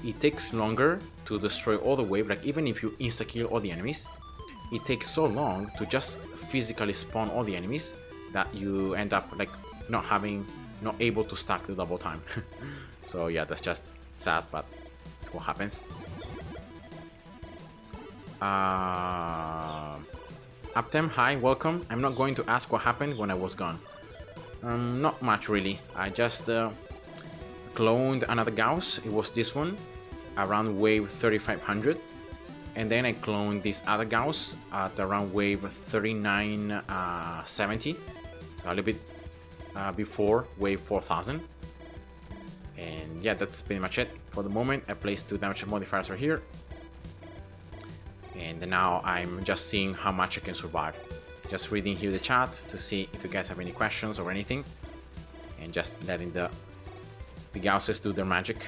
it takes longer to destroy all the wave. Like even if you insta-kill all the enemies, it takes so long to just physically spawn all the enemies that you end up like not able to stack the double time. So yeah, that's just sad, but that's what happens. Uptem, hi, welcome. I'm not going to ask what happened when I was gone. Not much really. I just cloned another Gauss. It was this one around wave 3500, and then I cloned this other Gauss at around wave 3970, so a little bit before wave 4000. And yeah, that's pretty much it for the moment. I placed 2 damage modifiers right here, and now I'm just seeing how much I can survive. Just reading here the chat to see if you guys have any questions or anything, and just letting the Gausses do their magic.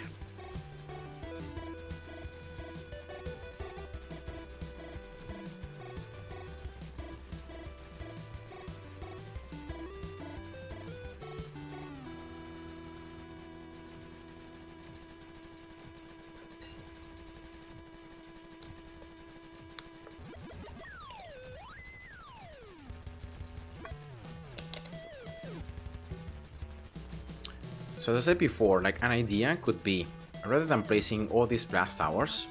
So as I said before, like an idea could be, rather than placing all these blast towers,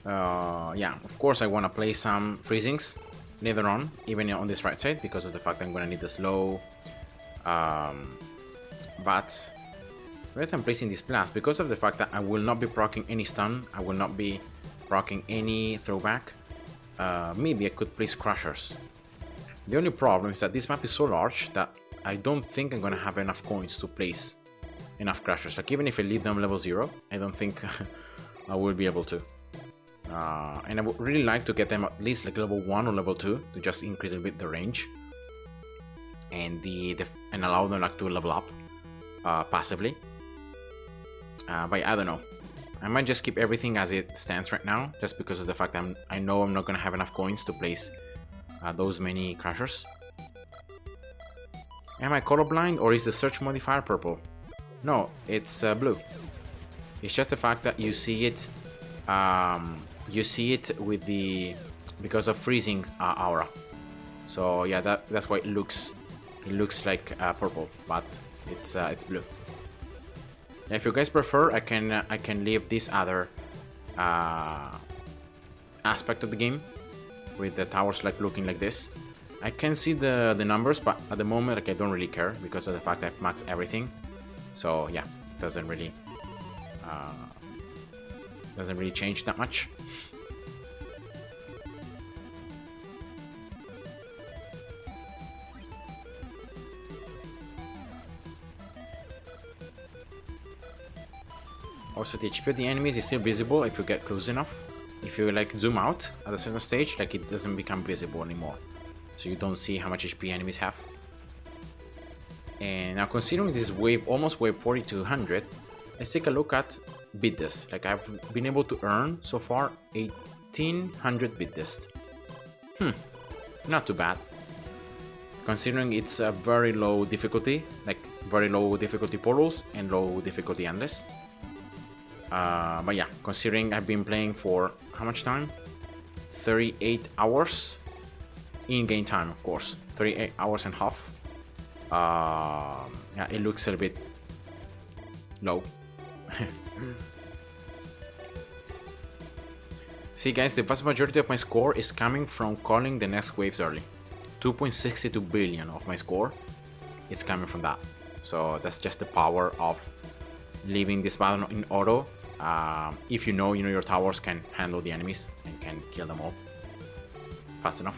yeah, of course I want to place some freezings later on, even on this right side, because of the fact that I'm going to need the slow. But rather than placing this blast, because of the fact that I will not be proccing any stun, I will not be proccing any throwback, maybe I could place crushers. The only problem is that this map is so large that I don't think I'm gonna have enough coins to place enough crushers. Like even if I leave them level 0, I don't think I will be able to. And I would really like to get them at least like level 1 or level 2 to just increase a bit the range and and allow them like to level up passively. But I don't know. I might just keep everything as it stands right now, just because of the fact that I know I'm not gonna have enough coins to place those many crushers. Am I colorblind or is the search modifier purple? No, it's blue. It's just the fact that you see it with the because of freezing aura. So yeah, that's why it looks like purple, but it's blue. If you guys prefer, I can leave this other aspect of the game with the towers like looking like this. I can see the numbers, but at the moment like I don't really care because of the fact that I've maxed everything. So yeah, it doesn't really change that much. Also, the HP of the enemies is still visible if you get close enough. If you like zoom out at a certain stage, like it doesn't become visible anymore. So you don't see how much HP enemies have. And now considering this wave, almost wave 4200, let's take a look at bid dist. Like I've been able to earn so far 1800 bid dist. Not too bad. Considering it's a very low difficulty, like very low difficulty portals and low difficulty endless. But yeah, considering I've been playing for how much time? 38 hours in-game time, of course. 38 hours and a half. Yeah, it looks a little bit low. See guys, the vast majority of my score is coming from calling the next waves early. 2.62 billion of my score is coming from that. So that's just the power of leaving this battle in auto. If you know your towers can handle the enemies and can kill them all fast enough.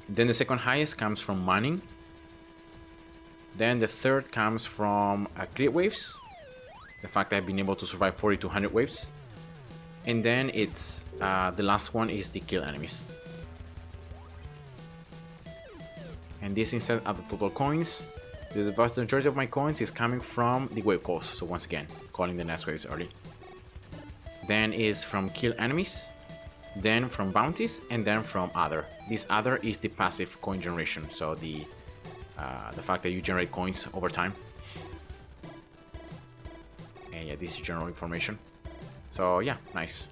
Then the second highest comes from mining. Then the third comes from clear waves. The fact that I've been able to survive 4200 waves. And then it's the last one is the kill enemies. And this instead of the total coins, the vast majority of my coins is coming from the wave calls. So once again, calling the next waves early. Then is from kill enemies. Then from bounties, and then from other. This other is the passive coin generation. So the fact that you generate coins over time. And yeah, this is general information. So yeah, nice.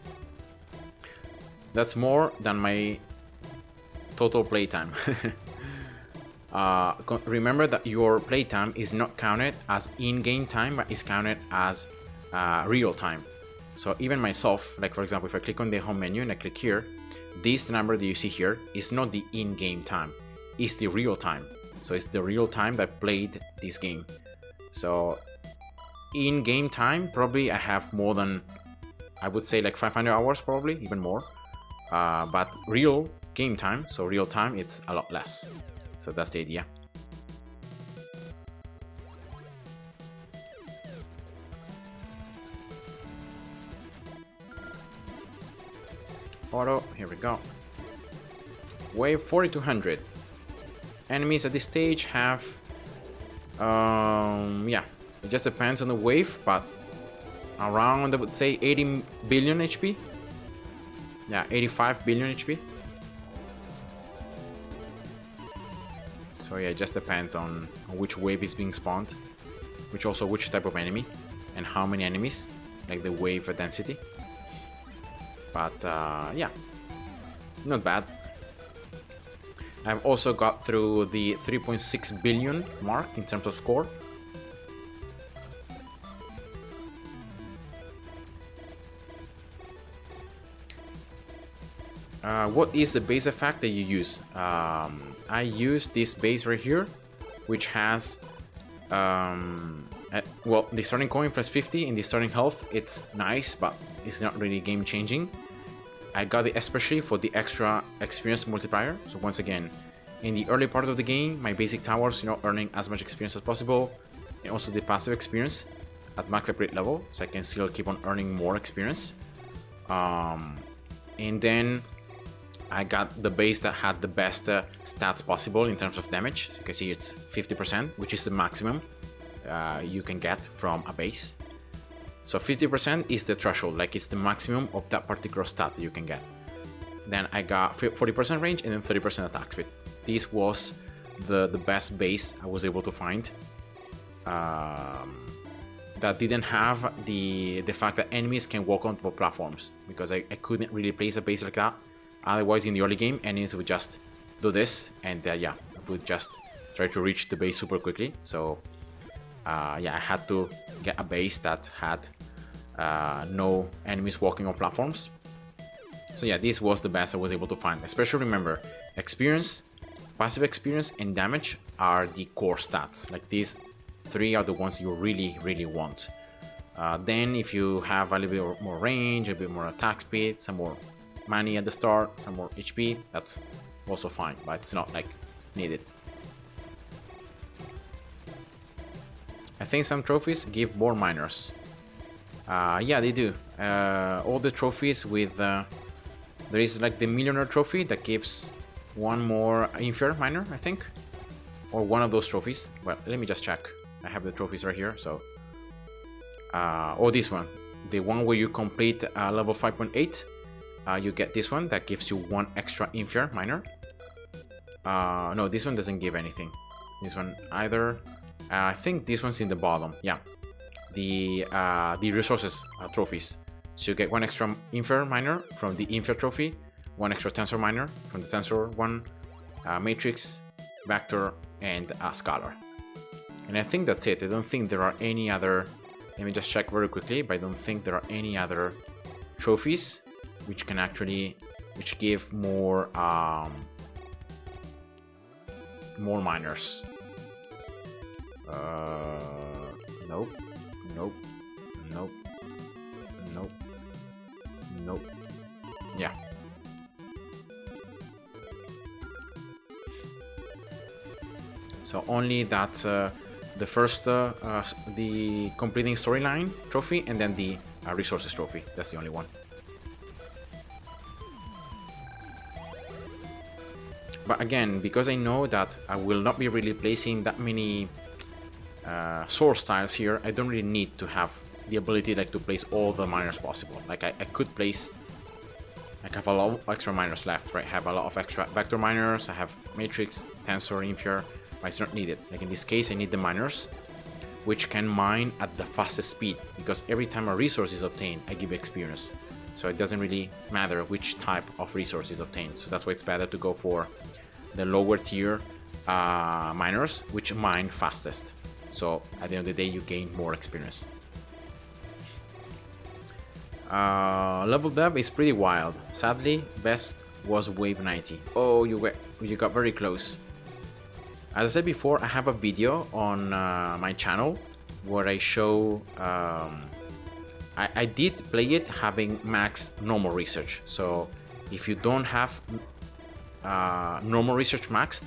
That's more than my total playtime. Remember that your playtime is not counted as in-game time, but is counted as real time. So even myself, like for example, if I click on the home menu and I click here, this number that you see here is not the in-game time, it's the real time. So it's the real time that I played this game. So in-game time, probably I have more than, I would say like 500 hours, probably even more. But real game time, so real time, it's a lot less. So that's the idea. Auto, here we go. Wave 4200. Enemies at this stage have, yeah, it just depends on the wave, but around, I would say 80 billion HP. Yeah, 85 billion HP. So yeah, it just depends on which wave is being spawned, which type of enemy, and how many enemies, like the wave density. But yeah, not bad. I've also got through the 3.6 billion mark in terms of score. What is the base effect that you use? I use this base right here, which has well, the starting coin plus 50 and the starting health. It's nice, but it's not really game changing. I got it especially for the extra experience multiplier. So once again, in the early part of the game, my basic towers, earning as much experience as possible, and also the passive experience at max upgrade level, so I can still keep on earning more experience. And then I got the base that had the best stats possible in terms of damage. You can see it's 50%, which is the maximum you can get from a base. So 50% is the threshold, like it's the maximum of that particular stat that you can get. Then I got 40% range and then 30% attack speed. This was the best base I was able to find. That didn't have the fact that enemies can walk onto platforms, because I couldn't really place a base like that. Otherwise, in the early game, enemies would just do this, and yeah, I would just try to reach the base super quickly. So yeah, I had to get a base that had no enemies walking on platforms. So yeah, this was the best I was able to find. Especially remember, experience, passive experience, and damage are the core stats. Like these three are the ones you really want. Then if you have a little bit more range, a bit more attack speed, some more money at the start, some more HP, that's also fine, but it's not like needed. I think some trophies give more miners. Yeah, they do. All the trophies with there is like the millionaire trophy that gives one more inferior miner, I think, or one of those trophies. Well, let me just check. I have the trophies right here. So oh, this one, the one where you complete level 5.8, you get this one that gives you one extra inferior miner. No, this one doesn't give anything. This one either. I think this one's in the bottom. Yeah, the resources trophies. So you get one extra inferior miner from the inferior trophy, one extra tensor miner from the tensor one, matrix, vector, and scalar. And I think that's it. I don't think there are any other. Let me just check very quickly, but I don't think there are any other trophies which can actually, which give more more miners. Nope, nope, nope, nope, nope. Yeah. So only that the first the completing storyline trophy, and then the resources trophy. That's the only one. But again, because I know that I will not be really placing that many source tiles here, I don't really need to have the ability like to place all the miners possible. Like I could place, like I have a lot of extra miners left, right? I have a lot of extra vector miners, I have matrix, tensor, inferior, but it's not needed. Like in this case, I need the miners, which can mine at the fastest speed, because every time a resource is obtained, I give experience. So it doesn't really matter which type of resource is obtained. So that's why it's better to go for the lower tier miners, which mine fastest. So at the end of the day, you gain more experience. Leveled up is pretty wild. Sadly, best was wave 90. Oh, you got very close. As I said before, I have a video on my channel where I show I did play it having max normal research. So if you don't have normal research maxed,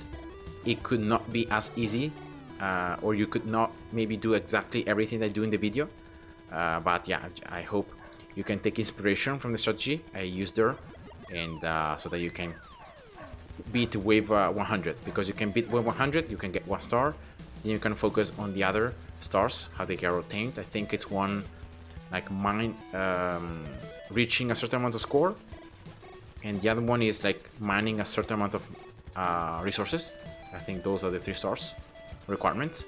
it could not be as easy, or you could not maybe do exactly everything I do in the video. But yeah, I hope you can take inspiration from the strategy I used there, and so that you can beat wave 100. Because you can beat wave 100, you can get 1 star, then you can focus on the other stars, how they get obtained. I think it's one like mine reaching a certain amount of score, and the other one is like mining a certain amount of resources. I think those are the 3 stars requirements.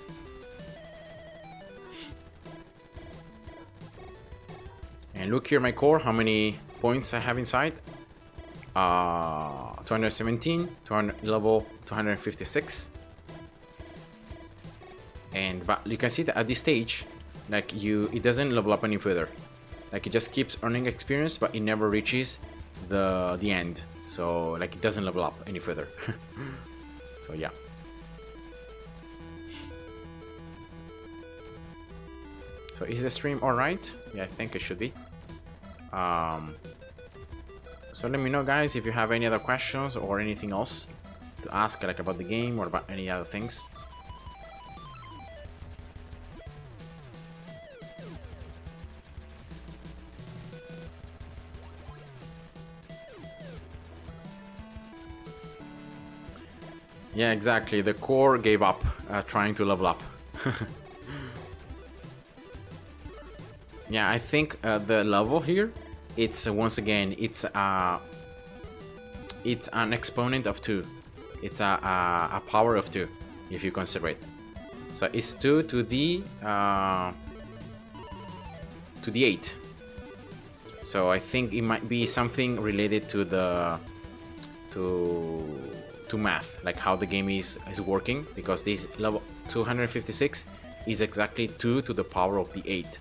And look here, my core, how many points I have inside. 217, level 256. And but you can see that at this stage, like it doesn't level up any further. Like it just keeps earning experience, but it never reaches the end. So like it doesn't level up any further. So yeah. So is the stream alright? Yeah, I think it should be. So let me know, guys, if you have any other questions or anything else to ask, like about the game or about any other things. Yeah, exactly. The core gave up trying to level up. Yeah, I think the level here, it's once again, it's an exponent of 2. it's a power of 2 if you consider it. So it's 2 to the 8. So I think it might be something related to the to math, like how the game is working, because this level 256 is exactly 2 to the power of the 8.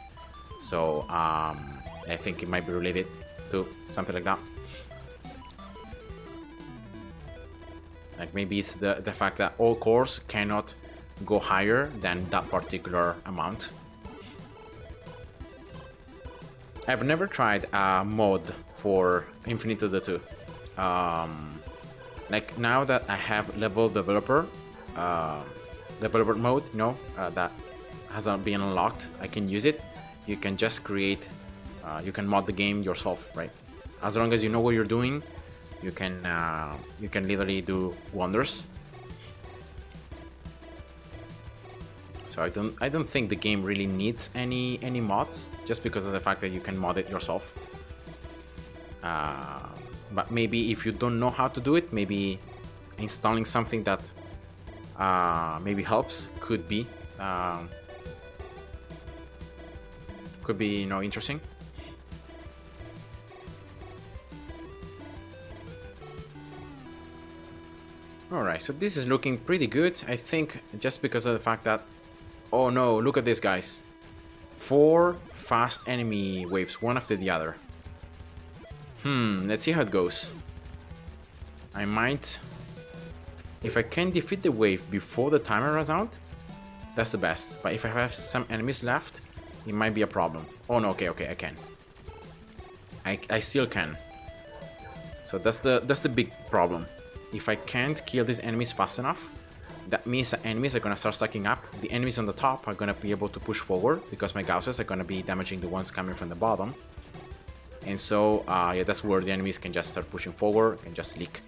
So I think it might be related to something like that. Like maybe it's the fact that all cores cannot go higher than that particular amount. I've never tried a mod for Infinitode 2. Like now that I have level developer mode, that hasn't been unlocked, I can use it. You can just create, you can mod the game yourself, right? As long as you know what you're doing, you can literally do wonders. So I don't think the game really needs any mods, just because of the fact that you can mod it yourself. But maybe if you don't know how to do it, maybe installing something that maybe helps could be interesting. Alright, so this is looking pretty good, I think, just because of the fact that, oh no, look at this, guys. 4 fast enemy waves, one after the other. Let's see how it goes. I might... If I can defeat the wave before the timer runs out, that's the best. But if I have some enemies left, it might be a problem. Oh no, okay, I can. I still can. So that's the big problem. If I can't kill these enemies fast enough, that means that enemies are gonna start stacking up. The enemies on the top are gonna be able to push forward because my Gausses are gonna be damaging the ones coming from the bottom. And so, yeah, that's where the enemies can just start pushing forward and just leak.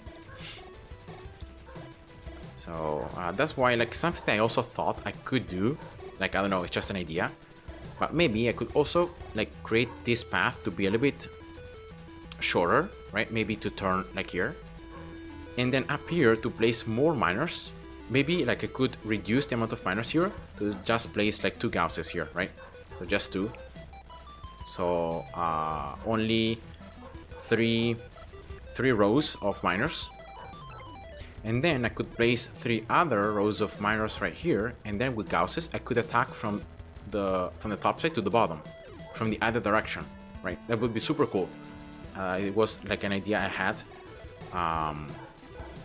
So, that's why, like, something I also thought I could do, like, I don't know, it's just an idea. But maybe I could also, like, create this path to be a little bit shorter, right? Maybe to turn, like, here. And then up here to place more miners. Maybe, like, I could reduce the amount of miners here to just place, like, 2 Gausses here, right? So just 2. So only three rows of miners, and then I could place 3 other rows of miners right here, and then with Gausses I could attack from the top side to the bottom, from the other direction, right? That would be super cool. It was like an idea I had,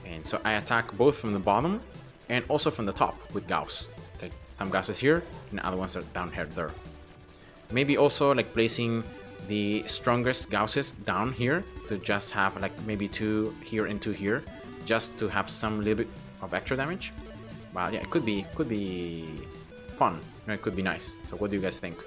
and so I attack both from the bottom and also from the top with Gauss. Like some Gausses here and other ones are down here there. Maybe also like placing the strongest Gausses down here to just have like maybe 2 here and 2 here, just to have some little bit of extra damage. But yeah, it could be fun. You know, it could be nice. So what do you guys think?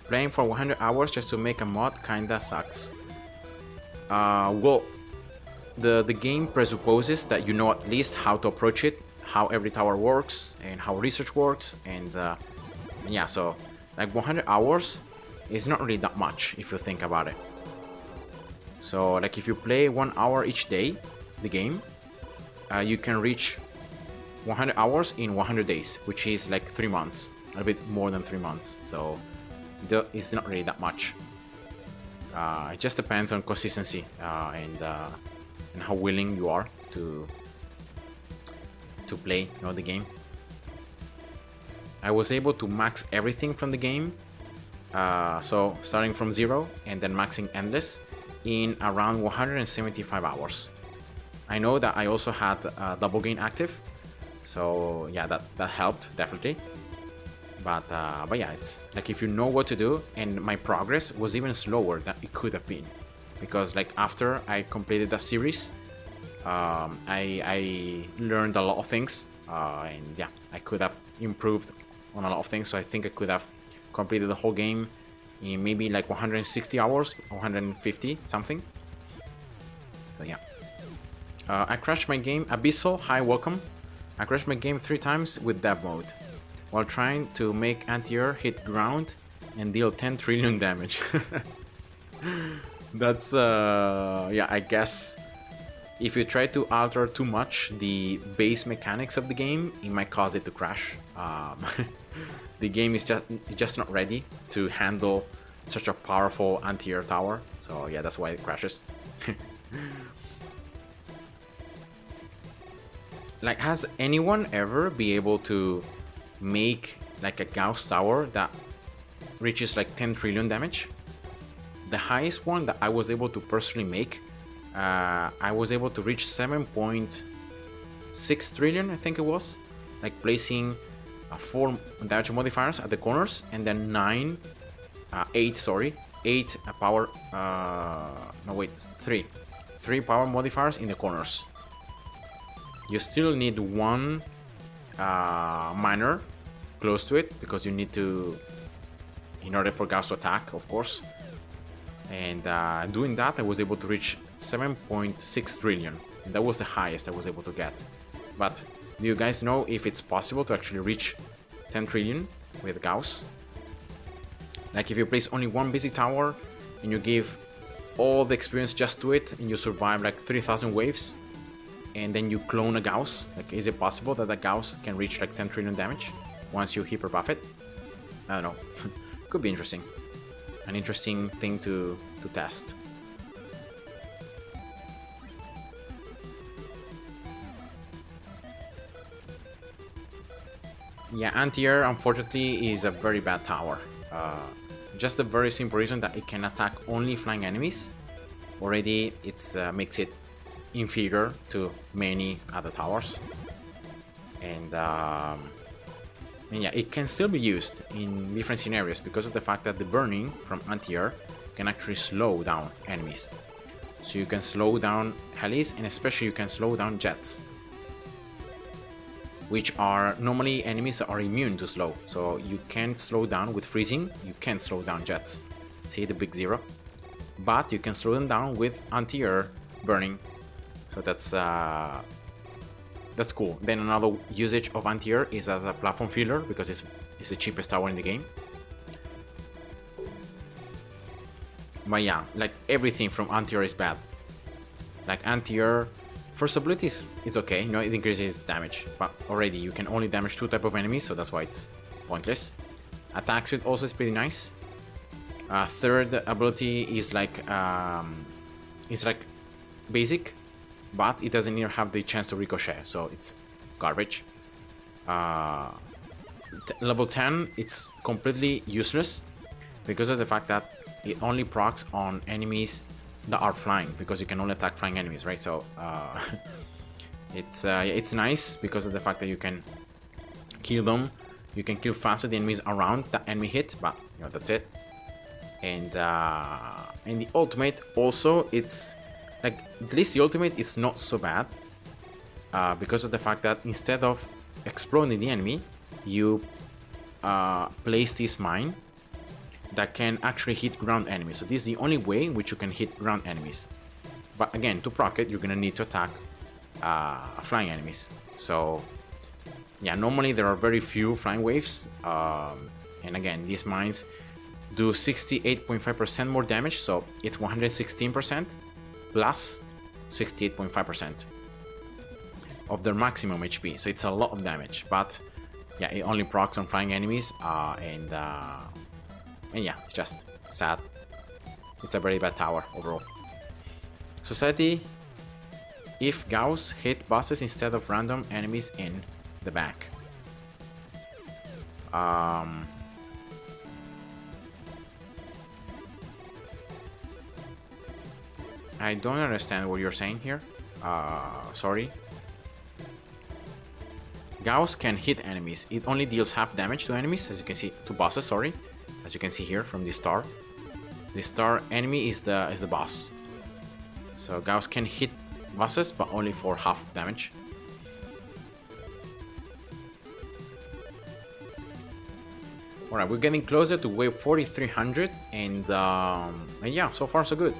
Playing for 100 hours just to make a mod kinda sucks. Well, the game presupposes that you know at least how to approach it, how every tower works, and how research works, and yeah, so like 100 hours is not really that much if you think about it. So like if you play 1 hour each day, the game, you can reach 100 hours in 100 days, which is like 3 months, a bit more than 3 months. So it's not really that much. It just depends on consistency and how willing you are to play, the game. I was able to max everything from the game, so starting from 0 and then maxing endless in around 175 hours. I know that I also had double gain active, so yeah, that helped definitely. But yeah, it's like if you know what to do, and my progress was even slower than it could have been, because like after I completed that series, I learned a lot of things, and yeah, I could have improved on a lot of things. So I think I could have completed the whole game in maybe like 160 hours, 150 something. So yeah, I crashed my game. Abyssal, hi, welcome. I crashed my game 3 times with dev mode. while trying to make anti-air hit ground and deal 10 trillion damage. That's yeah, I guess if you try to alter too much the base mechanics of the game, it might cause it to crash. The game is just not ready to handle such a powerful anti-air tower, so yeah, that's why it crashes. Like, has anyone ever be able to make like a Gauss tower that reaches like 10 trillion damage? The highest one that I was able to personally make, I was able to reach 7.6 trillion, I think it was, like placing 4 damage modifiers at the corners and then 8 power, no wait, 3 power modifiers in the corners. You still need one miner close to it because you need to, in order for Gauss to attack, of course. And doing that, I was able to reach 7.6 trillion. And that was the highest I was able to get. But do you guys know if it's possible to actually reach 10 trillion with Gauss? Like, if you place only one basic tower and you give all the experience just to it and you survive like 3000 waves and then you clone a Gauss, like, is it possible that a Gauss can reach like 10 trillion damage once you hyper buff it? I don't know. Could be interesting. An interesting thing to test. Yeah, anti-air unfortunately is a very bad tower. Just a very simple reason that it can attack only flying enemies. Already it's makes it inferior to many other towers. And yeah, it can still be used in different scenarios because of the fact that the burning from anti-air can actually slow down enemies. So you can slow down helis, and especially you can slow down jets, which are normally enemies that are immune to slow. So you can't slow down with freezing, you can't slow down jets. See the big zero? But you can slow them down with anti-air burning. So that's cool. Then another usage of anti-air is as a platform filler because it's the cheapest tower in the game. But yeah, like everything from anti-air is bad. Like anti-air, first ability is okay, you know, it increases damage, but already you can only damage 2 type of enemies, so that's why it's pointless. Attack speed also is pretty nice. Third ability is like basic, but it doesn't even have the chance to ricochet, so it's garbage. Level 10, it's completely useless because of the fact that it only procs on enemies that are flying, because you can only attack flying enemies, right? So it's nice because of the fact that you can kill them, you can kill faster the enemies around the enemy hit, but you know, that's it. And the ultimate also, it's like, at least the ultimate is not so bad because of the fact that instead of exploding the enemy, you place this mine that can actually hit ground enemies. So this is the only way in which you can hit ground enemies. But again, to proc it, you're gonna need to attack flying enemies. So yeah, normally there are very few flying waves, and again, these mines do 68.5% more damage, so it's 116% plus 68.5% of their maximum HP. So it's a lot of damage, but yeah, it only procs on flying enemies, and yeah, it's just sad. It's a very bad tower overall. Society: if Gauss hit bosses instead of random enemies in the back. I don't understand what you're saying here. Sorry. Gauss can hit enemies. It only deals half damage to enemies, as you can see, to bosses, sorry. As you can see here from this star. This star enemy is the boss. So Gauss can hit bosses, but only for half damage. Alright, we're getting closer to wave 4300, and yeah, so far so good.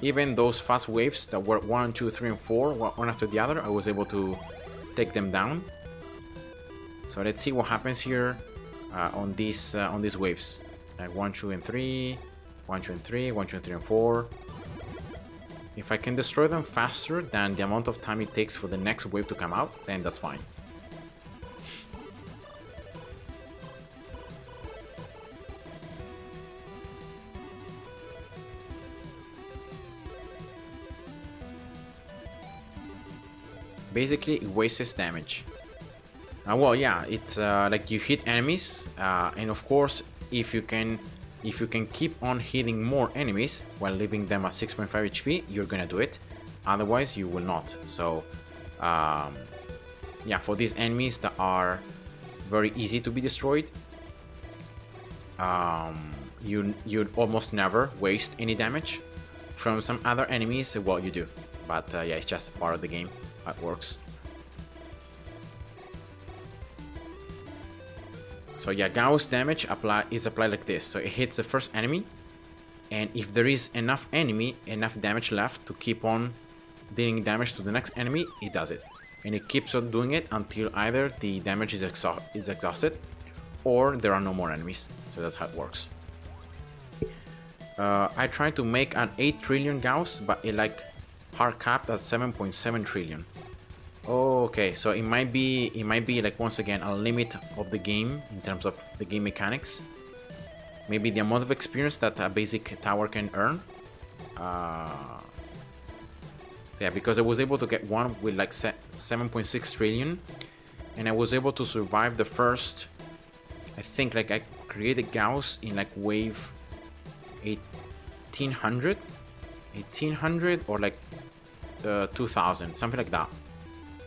Even those fast waves that were 1, 2, 3, and 4, one after the other, I was able to take them down. So let's see what happens here on these waves. Like 1, 2, and 3, 1, 2, and 3, 1, 2, and 3, and 4. If I can destroy them faster than the amount of time it takes for the next wave to come out, then that's fine. Basically, it wastes damage. Well, yeah, it's like you hit enemies, and of course, if you can keep on hitting more enemies while leaving them at 6.5 HP, you're gonna do it. Otherwise, you will not. So, yeah, for these enemies that are very easy to be destroyed, you'd almost never waste any damage. From some other enemies, well, you do, but yeah, it's just part of the game. It works. So yeah, Gauss damage is applied like this. So it hits the first enemy, and if there is enough damage left to keep on dealing damage to the next enemy, it does it. And it keeps on doing it until either the damage is exhausted or there are no more enemies. So that's how it works. I tried to make an 8 trillion Gauss, but it like hard capped at 7.7 trillion. Okay, so it might be like, once again, a limit of the game in terms of the game mechanics. Maybe the amount of experience that a basic tower can earn. So yeah, because I was able to get one with like 7.6 trillion, and I was able to survive the first. I think like I created Gauss in like wave 1800 or like 2000, something like that.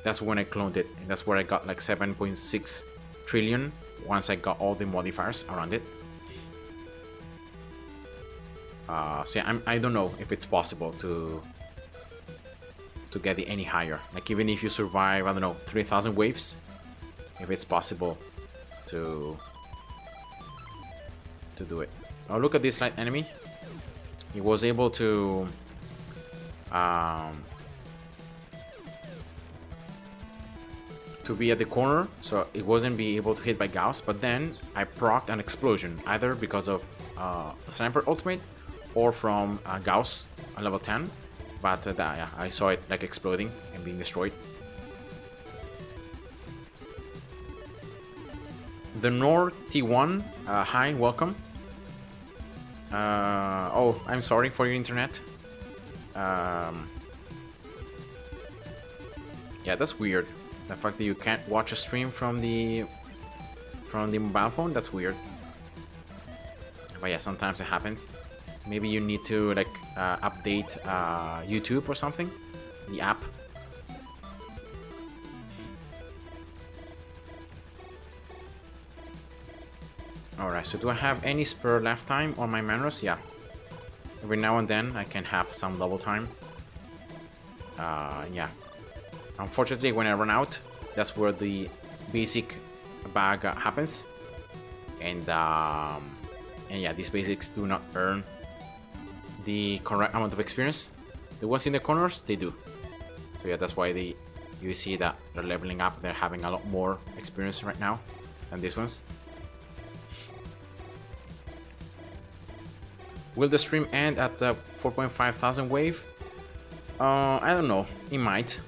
That's when I cloned it, and that's where I got like 7.6 trillion once I got all the modifiers around it. So yeah, I don't know if it's possible to get it any higher. Like even if you survive, I don't know, 3,000 waves, if it's possible to do it. Oh, look at this light enemy. He was able to be at the corner, so it wasn't be able to hit by Gauss, but then I procced an explosion, either because of Sniper ultimate or from Gauss on level 10, but yeah, I saw it like exploding and being destroyed. The Nord T1, hi, welcome. Oh, I'm sorry for your internet. Yeah, that's weird. The fact that you can't watch a stream from the mobile phone, that's weird. But yeah, sometimes it happens. Maybe you need to like update YouTube or something, the app. Alright, so do I have any spare left time on my Manros? Yeah. Every now and then I can have some double time. Yeah. Unfortunately, when I run out, that's where the basic bug happens. And yeah, these basics do not earn the correct amount of experience. The ones in the corners, they do. So yeah, that's why you see that they're leveling up. They're having a lot more experience right now than these ones. Will the stream end at the 4.5 thousand wave? I don't know. It might.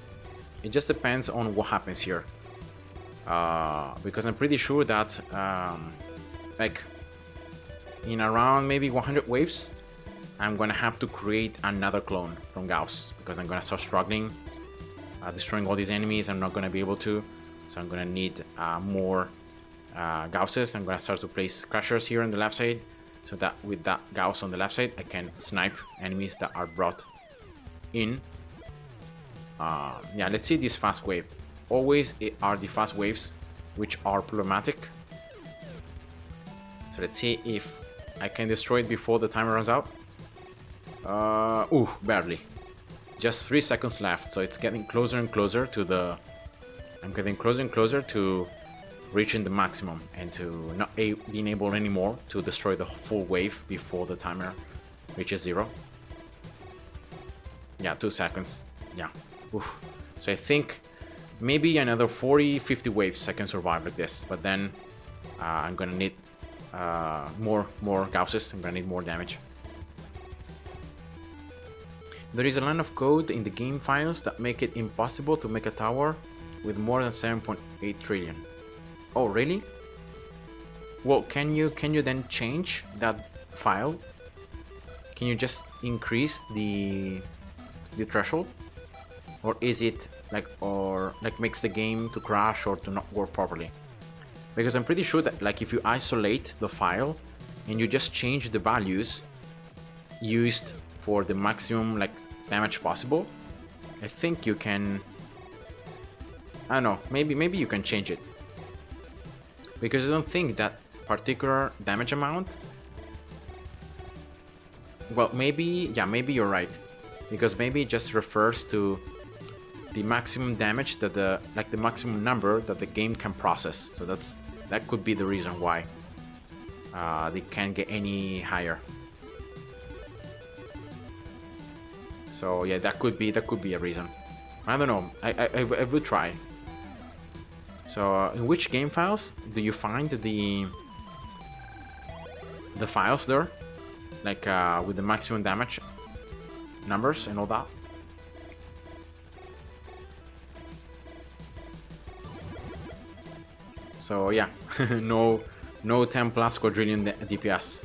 It just depends on what happens here. Because I'm pretty sure that like in around maybe 100 waves, I'm gonna have to create another clone from Gauss, because I'm gonna start struggling destroying all these enemies. I'm not gonna be able to, so I'm gonna need more Gausses. I'm gonna start to place Crushers here on the left side, so that with that Gauss on the left side, I can snipe enemies that are brought in. Yeah, let's see this fast wave. Always it are the fast waves which are problematic. So let's see if I can destroy it before the timer runs out. Ooh, barely. Just 3 seconds left, so it's getting closer and closer to the... I'm getting closer and closer to reaching the maximum and to not being able anymore to destroy the full wave before the timer reaches 0. Yeah, 2 seconds. Yeah. Oof. So I think Maybe another 40-50 waves I can survive like this, but then I'm gonna need more Gausses. I'm gonna need more damage. There is a line of code in the game files that make it impossible to make a tower with more than 7.8 trillion. Oh, really? Well, can you then change that file? Can you just increase the threshold? Or is it like makes the game to crash or to not work properly? Because I'm pretty sure that like if you isolate the file and you just change the values used for the maximum like damage possible, I think you can, I don't know, maybe you can change it. Because I don't think that particular damage amount, well, maybe, yeah, maybe you're right, because maybe it just refers to the maximum damage that the maximum number that the game can process. So that could be the reason why they can't get any higher. So yeah, that could be a reason. I don't know. I will try. So in which game files do you find the files there, like with the maximum damage numbers and all that? So yeah, no 10 plus quadrillion DPS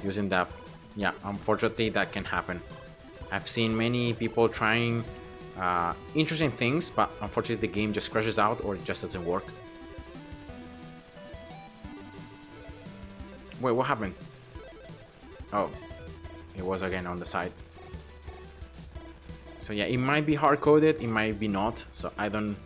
using that. Yeah, unfortunately that can happen. I've seen many people trying interesting things, but unfortunately the game just crashes out or it just doesn't work. Wait, what happened? Oh, it was again on the side. So yeah, it might be hard-coded, it might be not, so I don't...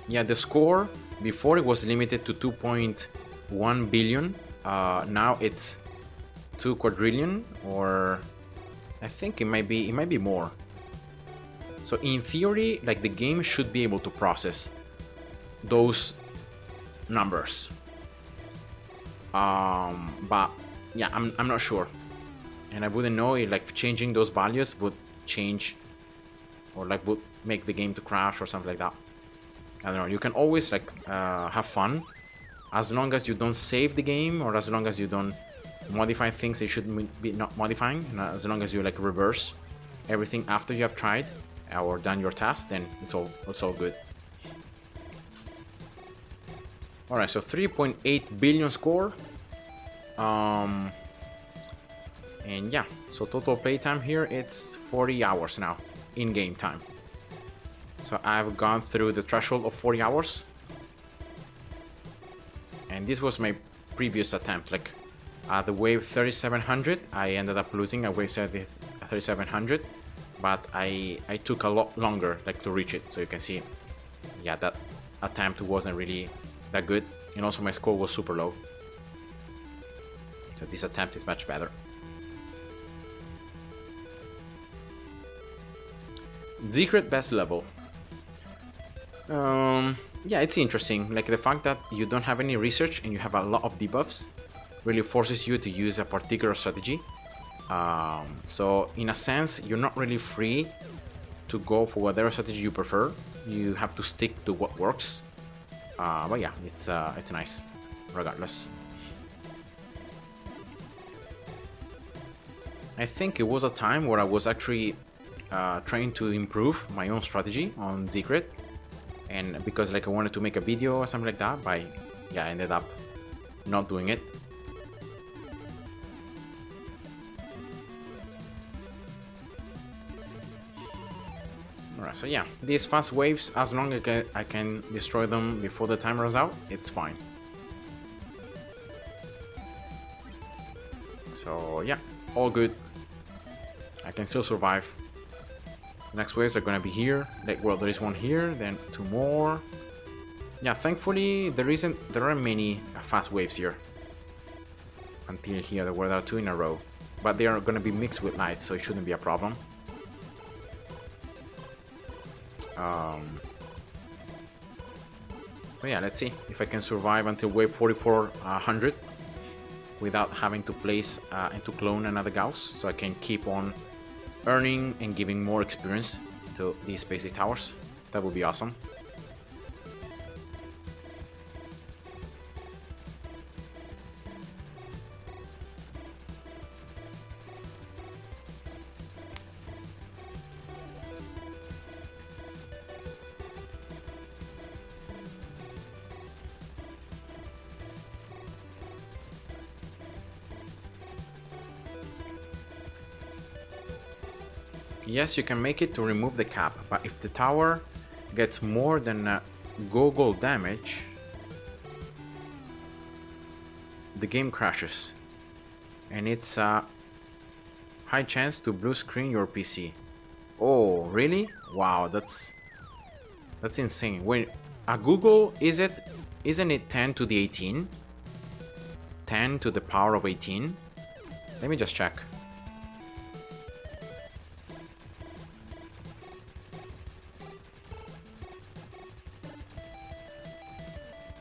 Yeah, the score, before it was limited to 2.1 billion, now it's 2 quadrillion, or I think it might be more. So in theory, like the game should be able to process those numbers. But yeah, I'm not sure, and I wouldn't know if like changing those values would change or like would make the game to crash or something like that. I don't know. You can always like have fun as long as you don't save the game, or as long as you don't modify things they should be not modifying, and as long as you like reverse everything after you have tried or done your task, then it's all good. All right, so 3.8 billion score, and yeah, so total playtime here it's 40 hours now in game time. So I've gone through the threshold of 40 hours, and this was my previous attempt. Like the wave 3700, I ended up losing a wave 3700, but I took a lot longer like to reach it. So you can see, yeah, that attempt wasn't really that good, and also my score was super low. So this attempt is much better. Secret best level. Yeah, it's interesting. Like the fact that you don't have any research and you have a lot of debuffs really forces you to use a particular strategy. So in a sense, you're not really free to go for whatever strategy you prefer. You have to stick to what works. But yeah, it's nice, regardless. I think it was a time where I was actually trying to improve my own strategy on Secret, and because like I wanted to make a video or something like that, but yeah, I ended up not doing it. Alright, so yeah, these fast waves, as long as I can destroy them before the time runs out, it's fine. So yeah, all good. I can still survive. The next waves are gonna be here. Like, well, there is one here, then 2 more. Yeah, thankfully there aren't many fast waves here. Until here, where there are 2 in a row. But they are gonna be mixed with lights, so it shouldn't be a problem. So yeah, let's see if I can survive until wave 4400 without having to place and to clone another Gauss, so I can keep on earning and giving more experience to these spacey towers. That would be awesome. Yes, you can make it to remove the cap, but if the tower gets more than goggle damage, the game crashes. And it's a high chance to blue screen your PC. Oh, really? Wow, that's insane. Wait, a Google, isn't it 10 to the 18? 10 to the power of 18? Let me just check.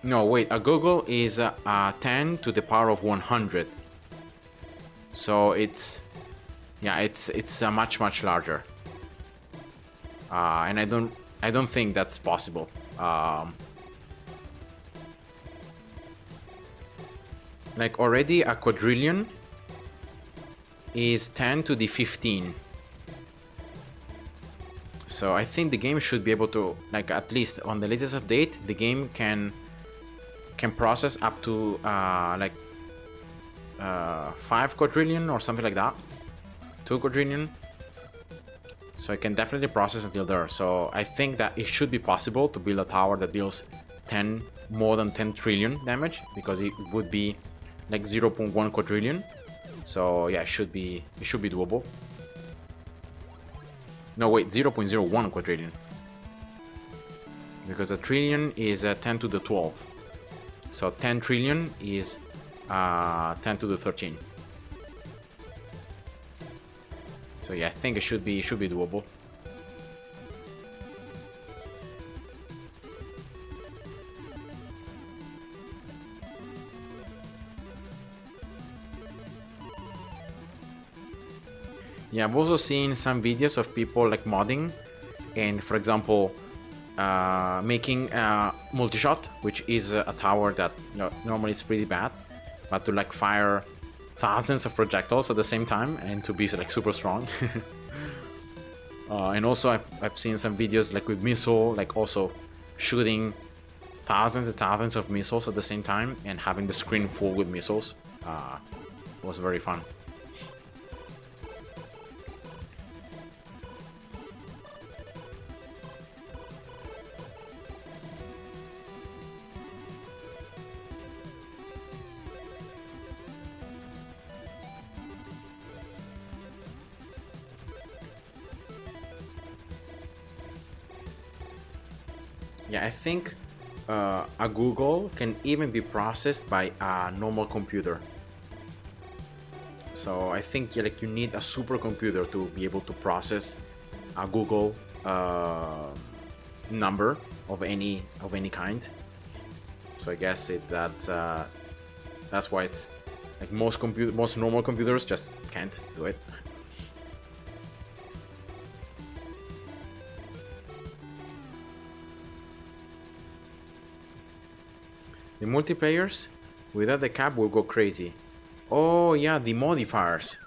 No, wait, a Google is 10 to the power of 100. So it's, yeah, it's much larger. And I don't think that's possible. Like already a quadrillion is 10 to the 15. So I think the game should be able to, like, at least on the latest update, the game can process up to 5 quadrillion or something like that. 2 quadrillion. So I can definitely process until there. So I think that it should be possible to build a tower that deals more than 10 trillion damage, because it would be like 0.1 quadrillion. So yeah, it should be doable. No, wait, 0.01 quadrillion. Because a trillion is 10 to the 12. So 10 trillion is 10 to the 13. So yeah, I think it should be doable. Yeah, I've also seen some videos of people like modding, and for example, making a multi-shot, which is a tower that, you know, normally it's pretty bad, but to like fire thousands of projectiles at the same time and to be like super strong. And also I've seen some videos like with missile, like also shooting thousands and thousands of missiles at the same time and having the screen full with missiles. Was very fun. Yeah, I think a Google can even be processed by a normal computer. So I think, yeah, like you need a supercomputer to be able to process a Google number of any kind. So I guess that's why it's like most normal computers just can't do it. The multiplayers without the cap will go crazy. Oh yeah, the modifiers.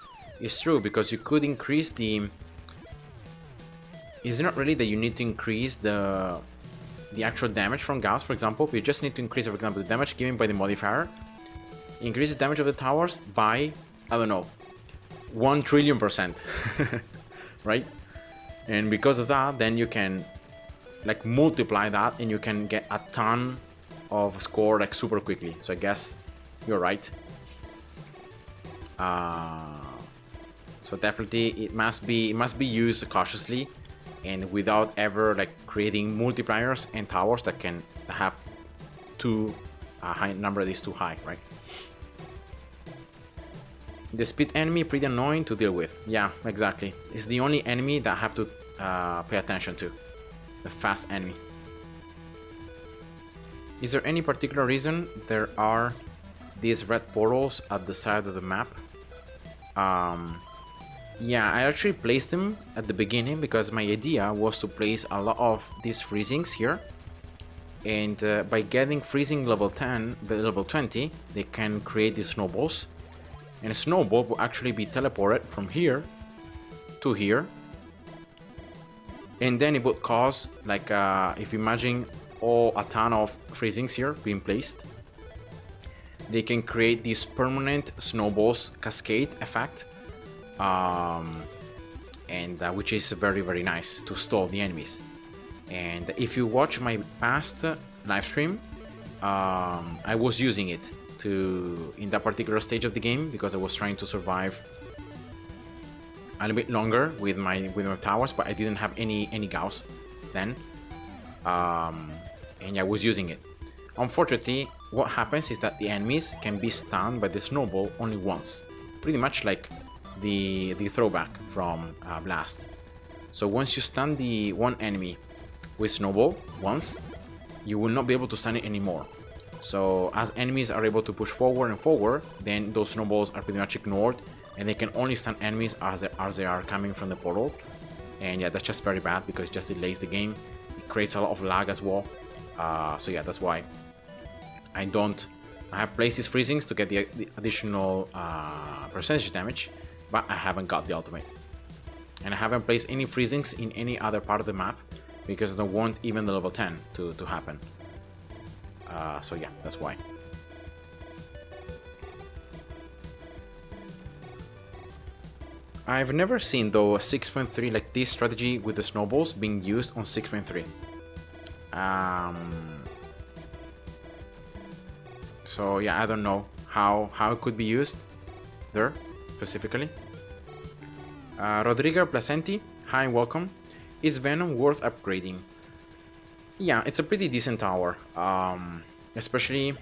It's true, because you could increase the... It's not really that you need to increase the actual damage from Gauss, for example. You just need to increase, for example, the damage given by the modifier. Increase the damage of the towers by, I don't know, 1 trillion%. Right? And because of that, then you can like multiply that and you can get a ton of score like super quickly. So I guess you're right. So definitely it must be used cautiously and without ever like creating multipliers and towers that can have too high number that is too high, right? The speed enemy pretty annoying to deal with. Yeah, exactly. It's the only enemy that I have to pay attention to. The fast enemy. Is there any particular reason there are these red portals at the side of the map? Yeah, I actually placed them at the beginning because my idea was to place a lot of these freezings here. And by getting freezing level 10, level 20, they can create these snowballs. And a snowball will actually be teleported from here to here. And then it would cause, like, if you imagine a ton of freezings here being placed, they can create this permanent snowballs cascade effect, which is very, very nice to stall the enemies. And if you watch my past live stream, I was using it in that particular stage of the game because I was trying to survive a little bit longer with my towers, but I didn't have any gauss then, and I was using it. Unfortunately, what happens is that the enemies can be stunned by the snowball only once, pretty much like the throwback from Blast. So once you stun the one enemy with snowball once, you will not be able to stun it anymore. So as enemies are able to push forward and forward, then those snowballs are pretty much ignored, and they can only stun enemies as they are coming from the portal. And yeah, that's just very bad because it just delays the game. It creates a lot of lag as well. So yeah, that's why I have placed these freezings to get the additional percentage damage, but I haven't got the ultimate. And I haven't placed any freezings in any other part of the map because I don't want even the level 10 to happen. So yeah, that's why. I've never seen though a 6.3 like this strategy with the snowballs being used on 6.3. So yeah, I don't know how it could be used there specifically. Rodrigo Placenti, hi, welcome. Is Venom worth upgrading? Yeah, it's a pretty decent tower, especially,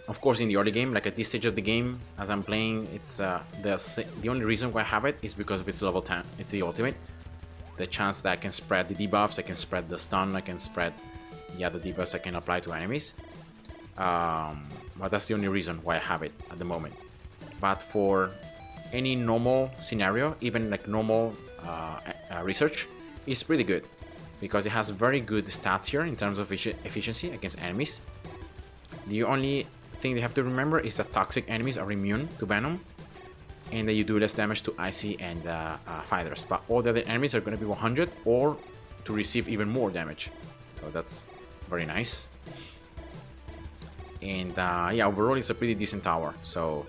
of course, in the early game. Like at this stage of the game, as I'm playing, it's the only reason why I have it is because of its level 10. It's the ultimate. The chance that I can spread the debuffs, I can spread the stun, I can spread the other debuffs I can apply to enemies. But that's the only reason why I have it at the moment. But for any normal scenario, even like normal research, it's pretty good because it has very good stats here in terms of efficiency against enemies. The only thing they have to remember is that toxic enemies are immune to Venom and that you do less damage to Icy and Fighters, but all the other enemies are going to be 100 or to receive even more damage, so that's very nice. And yeah, overall it's a pretty decent tower, so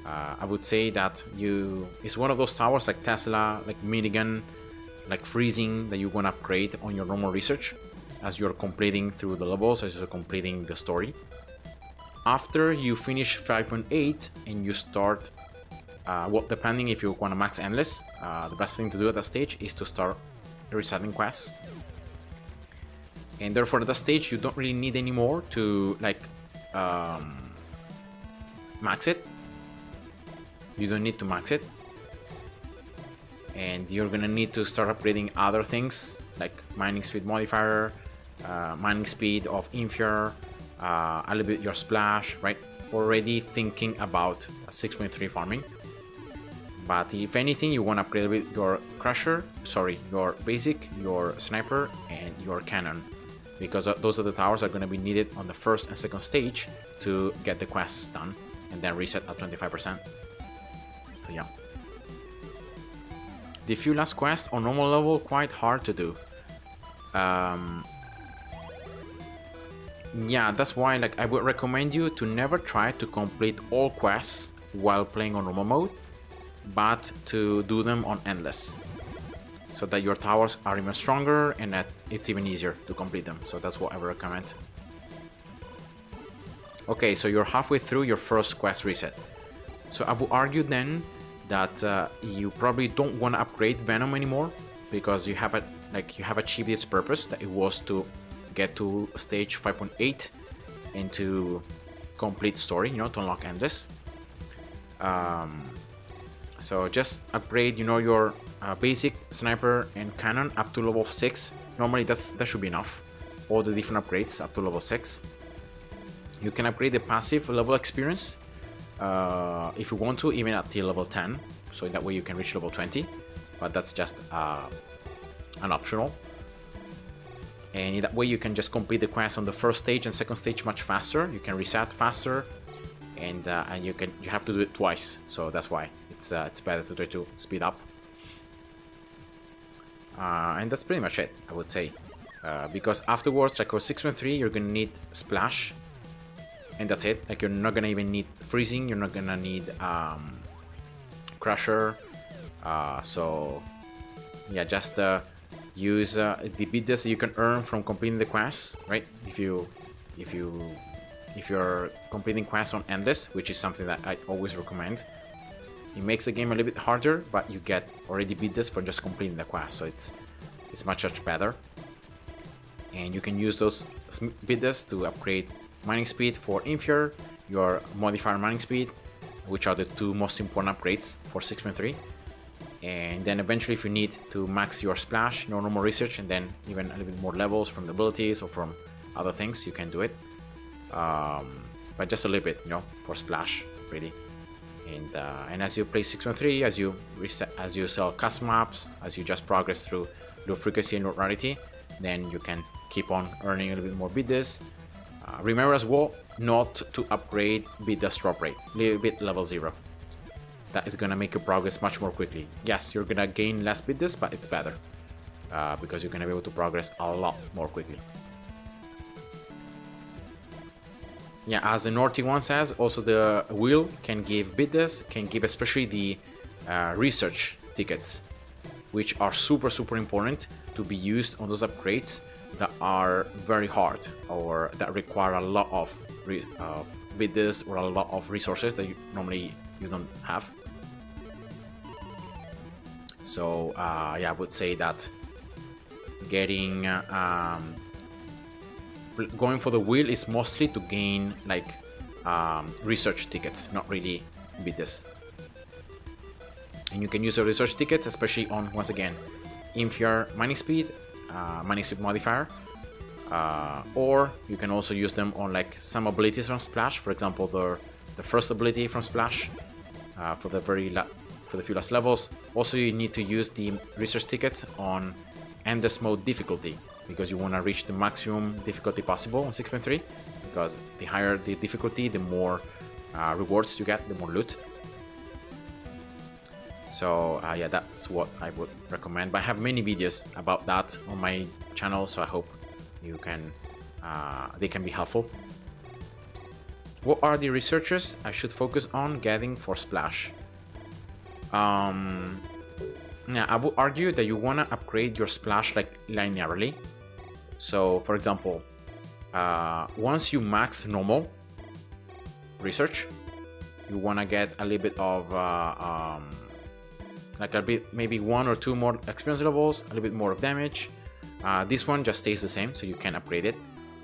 I would say that it's one of those towers like Tesla, like Minigun, like Freezing that you want to upgrade on your normal research as you're completing through the levels, as you're completing the story. After you finish 5.8 and you start, well, depending if you want to max endless, the best thing to do at that stage is to start resetting quests. And therefore at that stage you don't really need any more to like max it. You don't need to max it. And you're gonna need to start upgrading other things like mining speed modifier, mining speed of Infure, a little bit your splash, right? Already thinking about 6.3 farming. But if anything, you want to upgrade a bit your crusher, your basic, your sniper, and your cannon, because those are the towers that are going to be needed on the first and second stage to get the quests done, and then reset at 25%. So yeah. The few last quests on normal level quite hard to do. Yeah, that's why like I would recommend you to never try to complete all quests while playing on normal mode, but to do them on endless, so that your towers are even stronger and that it's even easier to complete them. So that's what I would recommend. Okay, so you're halfway through your first quest reset. So I would argue then that you probably don't want to upgrade Venom anymore because you have achieved its purpose, that it was to get to stage 5.8 and to complete story, to unlock endless. So just upgrade, your basic sniper and cannon up to level 6. Normally that should be enough. All the different upgrades up to level 6. You can upgrade the passive level experience if you want to, even at till level 10. so in that way you can reach level 20, but that's just an optional. And in that way you can just complete the quest on the first stage and second stage much faster. You can reset faster, and you have to do it twice, so that's why it's better to try to speed up. And that's pretty much it, I would say, because afterwards, like for 6.3, you're gonna need Splash, and that's it. Like, you're not gonna even need Freezing, you're not gonna need Crusher, so yeah, just use the biddes that you can earn from completing the quests, right? If you're completing quests on Endless, which is something that I always recommend. It makes the game a little bit harder, but you get already biddes for just completing the quest, so it's much better. And you can use those biddes to upgrade mining speed for Infure, your modifier mining speed, which are the two most important upgrades for 6.3. And then eventually, if you need to max your Splash, no more research, and then even a little bit more levels from the abilities or from other things, you can do it. But just a little bit, for Splash, really. And as you play 6.3, as you sell custom maps, as you just progress through low frequency and low rarity, then you can keep on earning a little bit more biddes. Remember as well not to upgrade biddes drop rate, little bit level 0. That is gonna make your progress much more quickly. Yes, you're gonna gain less biddes, but it's better because you're gonna be able to progress a lot more quickly. Yeah, as the Naughty one says, also the wheel can give biddes, can give especially the research tickets, which are super important to be used on those upgrades that are very hard or that require a lot of biddes or a lot of resources that normally you don't have. So yeah, I would say that getting going for the wheel is mostly to gain like research tickets, not really biddes. And you can use the research tickets especially on, once again, Infure mining speed modifier, or you can also use them on like some abilities from Splash. For example, the first ability from Splash for the few last levels. Also, you need to use the research tickets on Endless mode difficulty, because you want to reach the maximum difficulty possible on 6.3, because the higher the difficulty, the more rewards you get, the more loot. So yeah, that's what I would recommend. But I have many videos about that on my channel, so I hope you can they can be helpful. What are the researchers I should focus on getting for Splash? Yeah, I would argue that you want to upgrade your Splash like linearly. So, for example, once you max normal research, you want to get a little bit of like a bit, maybe 1 or 2 more experience levels, a little bit more of damage. This one just stays the same, so you can upgrade it.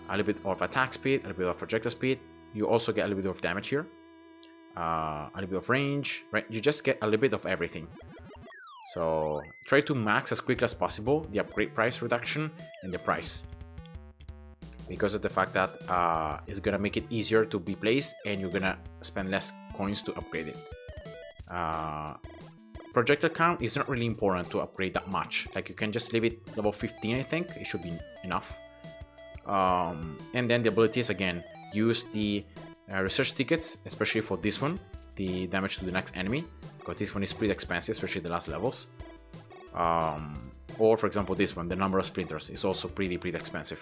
A little bit of attack speed, a little bit of projectile speed. You also get a little bit of damage here. A little bit of range, right? You just get a little bit of everything. So try to max as quickly as possible the upgrade price reduction and the price, because of the fact that it's gonna make it easier to be placed and you're gonna spend less coins to upgrade it. Projectile count is not really important to upgrade that much. Like, you can just leave it level 15, I think it should be enough. And then the abilities, again, use the research tickets, especially for this one, the damage to the next enemy, because this one is pretty expensive, especially the last levels. Or for example, this one, the number of splinters, is also pretty expensive.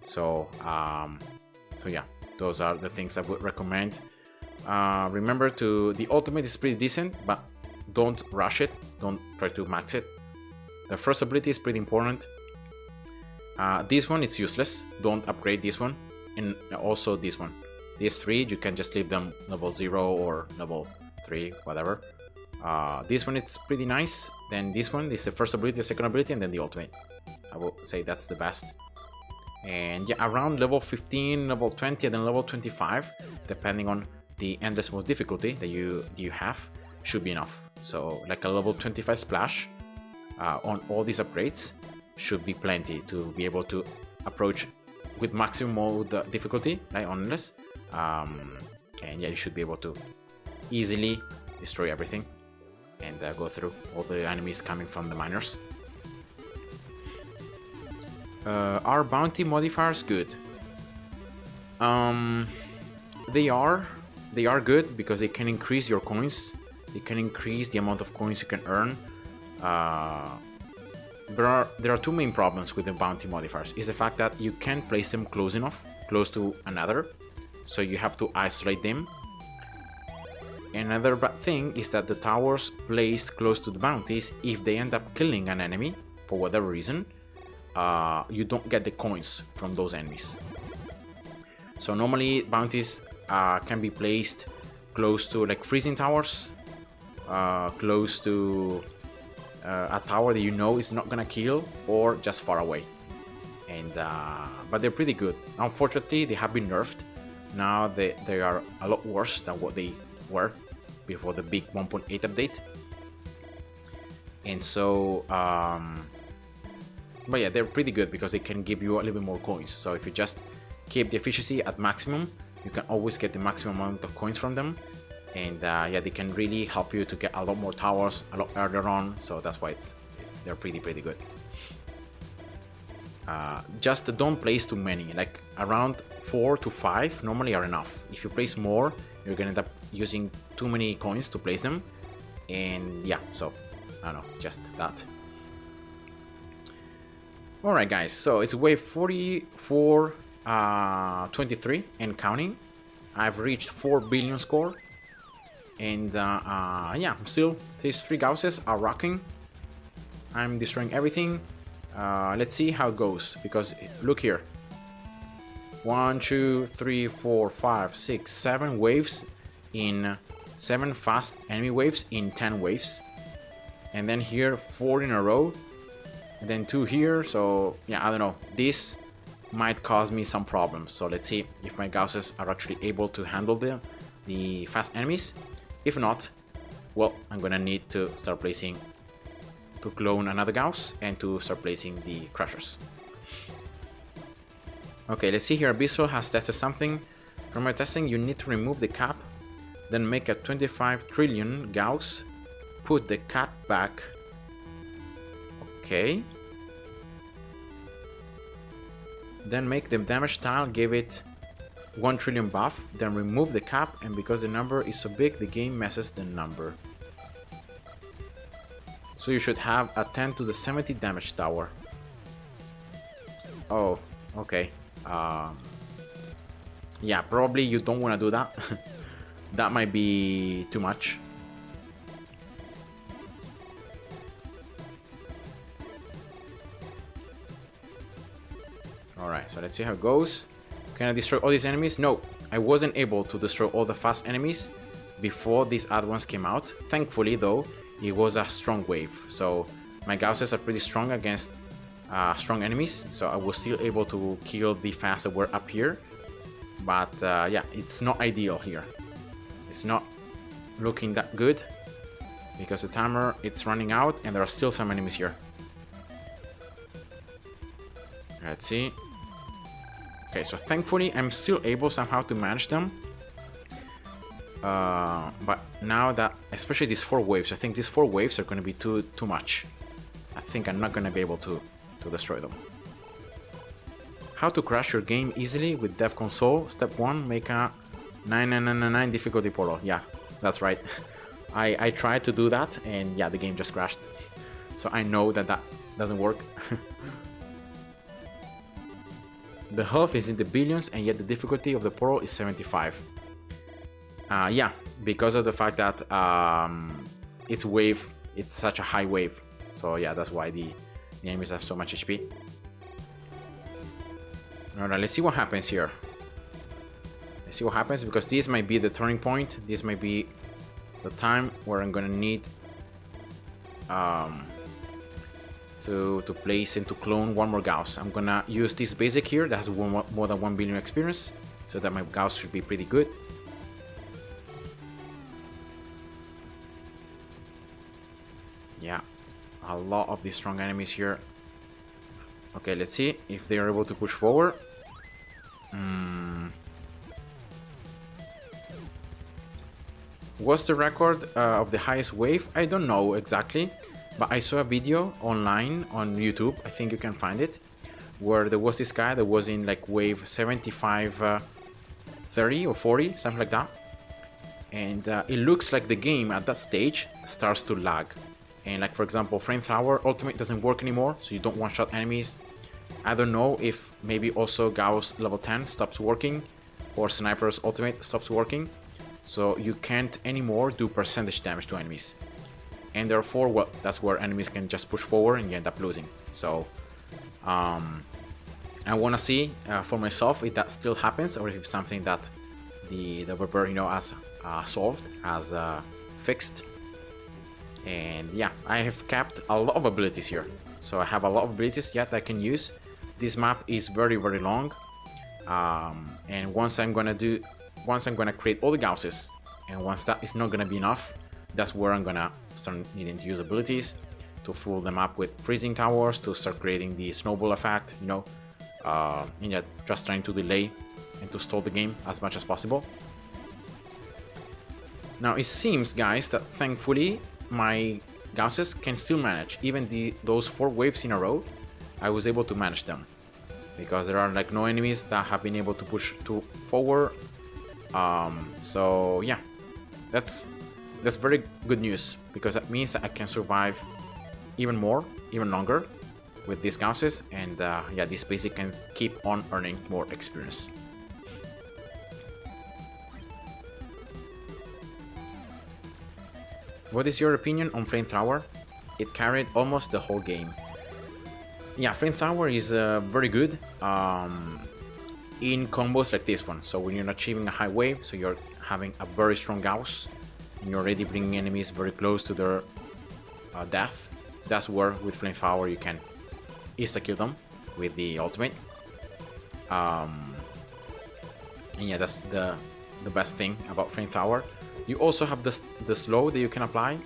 So so yeah, those are the things I would recommend. Remember, the ultimate is pretty decent, but don't rush it, don't try to max it. The first ability is pretty important. This one is useless, don't upgrade this one, and also this one. These three, you can just leave them level 0 or level 3, whatever. This one, it's pretty nice. Then this one is the first ability, the second ability, and then the ultimate. I will say that's the best. And yeah, around level 15, level 20, and then level 25, depending on the endless mode difficulty that you have, should be enough. So like a level 25 Splash on all these upgrades should be plenty to be able to approach with maximum mode difficulty, like on endless. And yeah, you should be able to easily destroy everything. and go through all the enemies coming from the miners. Are bounty modifiers good? They are good because they can increase your coins. They can increase the amount of coins you can earn. There are two main problems with the bounty modifiers. Is the fact that you can't place them close enough, close to another, so you have to isolate them. Another bad thing is that the towers placed close to the bounties, if they end up killing an enemy for whatever reason, you don't get the coins from those enemies. So normally bounties can be placed close to like freezing towers, close to a tower that you know is not gonna kill, or just far away. And but they're pretty good. Unfortunately, they have been nerfed. Now they are a lot worse than what they were before the big 1.8 update. And so but yeah, they're pretty good because they can give you a little bit more coins. So if you just keep the efficiency at maximum, you can always get the maximum amount of coins from them. And yeah, they can really help you to get a lot more towers a lot earlier on. So that's why they're pretty good. Just don't place too many, like around 4 to 5 normally are enough. If you place more, you're gonna end up using too many coins to place them. And yeah, so I don't know, just that. Alright guys, so it's wave 44, 23 and counting. I've reached 4 billion score. And yeah, still, these 3 Gausses are rocking. I'm destroying everything. Let's see how it goes, because look here. 1, 2, 3, 4, 5, 6, 7 waves in 7 fast enemy waves in 10 waves. And then here 4 in a row. And then 2 here. So yeah, I don't know. This might cause me some problems. So let's see if my Gausses are actually able to handle the fast enemies. If not, well, I'm gonna need to start placing, to clone another Gauss and to start placing the crushers. Okay, let's see here. Abyssal has tested something. From my testing, you need to remove the cap, then make a 25 trillion Gauss, put the cap back. Okay. Then make the damage tile, give it 1 trillion buff, then remove the cap, and because the number is so big, the game messes the number. So you should have a 10 to the 70 damage tower. Oh, okay. Yeah, probably you don't want to do that. That might be too much. Alright, so let's see how it goes. Can I destroy all these enemies? No, I wasn't able to destroy all the fast enemies before these other ones came out. Thankfully though, it was a strong wave. So my Gausses are pretty strong against strong enemies. So I was still able to kill the fast that were up here. But yeah, it's not ideal here. It's not looking that good because the timer, it's running out and there are still some enemies here. Let's see. Okay, so thankfully I'm still able somehow to manage them. But now that, especially these 4 waves, I think these 4 waves are going to be too much. I think I'm not going to be able to destroy them. How to crash your game easily with Dev Console. Step 1, make a 9999 difficulty portal. Yeah, that's right. I tried to do that and yeah, the game just crashed. So I know that doesn't work. The health is in the billions and yet the difficulty of the portal is 75. Yeah, because of the fact that it's wave, it's such a high wave. So yeah, that's why the enemies have so much HP. Alright, let's see what happens here. Let's see what happens, because this might be the turning point. This might be the time where I'm gonna need to place and to clone one more Gauss. I'm gonna use this basic here that has more than 1 billion experience, so that my Gauss should be pretty good. Yeah, a lot of these strong enemies here. Okay, let's see if they are able to push forward. What's the record of the highest wave? I don't know exactly, but I saw a video online on YouTube, I think you can find it, where there was this guy that was in like wave 75, 30 or 40, something like that. And it looks like the game at that stage starts to lag. And like for example, Flamethrower ultimate doesn't work anymore, so you don't one-shot enemies. I don't know if maybe also Gauss level 10 stops working, or Sniper's ultimate stops working. So you can't anymore do percentage damage to enemies. And therefore, well, that's where enemies can just push forward and you end up losing. So I want to see for myself if that still happens, or if it's something that the developer, you know, has solved, has fixed. And yeah, I have kept a lot of abilities here, so I have a lot of abilities yet I can use. This map is very long, and once I'm gonna create all the Gausses, and once that is not gonna be enough, that's where I'm gonna start needing to use abilities to fill them up with freezing towers, to start creating the snowball effect, you know, and yeah, just trying to delay and to stall the game as much as possible. Now it seems, guys, that thankfully my Gausses can still manage, even those 4 waves in a row. I was able to manage them because there are like no enemies that have been able to push forward. So yeah, that's very good news, because that means that I can survive even longer with these Gausses, and yeah, this basic can keep on earning more experience. What is your opinion on Flamethrower? It carried almost the whole game. Yeah, Flamethrower is very good in combos like this one. So when you're achieving a high wave, so you're having a very strong Gauss, and you're already bringing enemies very close to their death, that's where with Flamethrower you can insta-kill them with the ultimate. And yeah, that's the best thing about Flamethrower. You also have the slow that you can apply,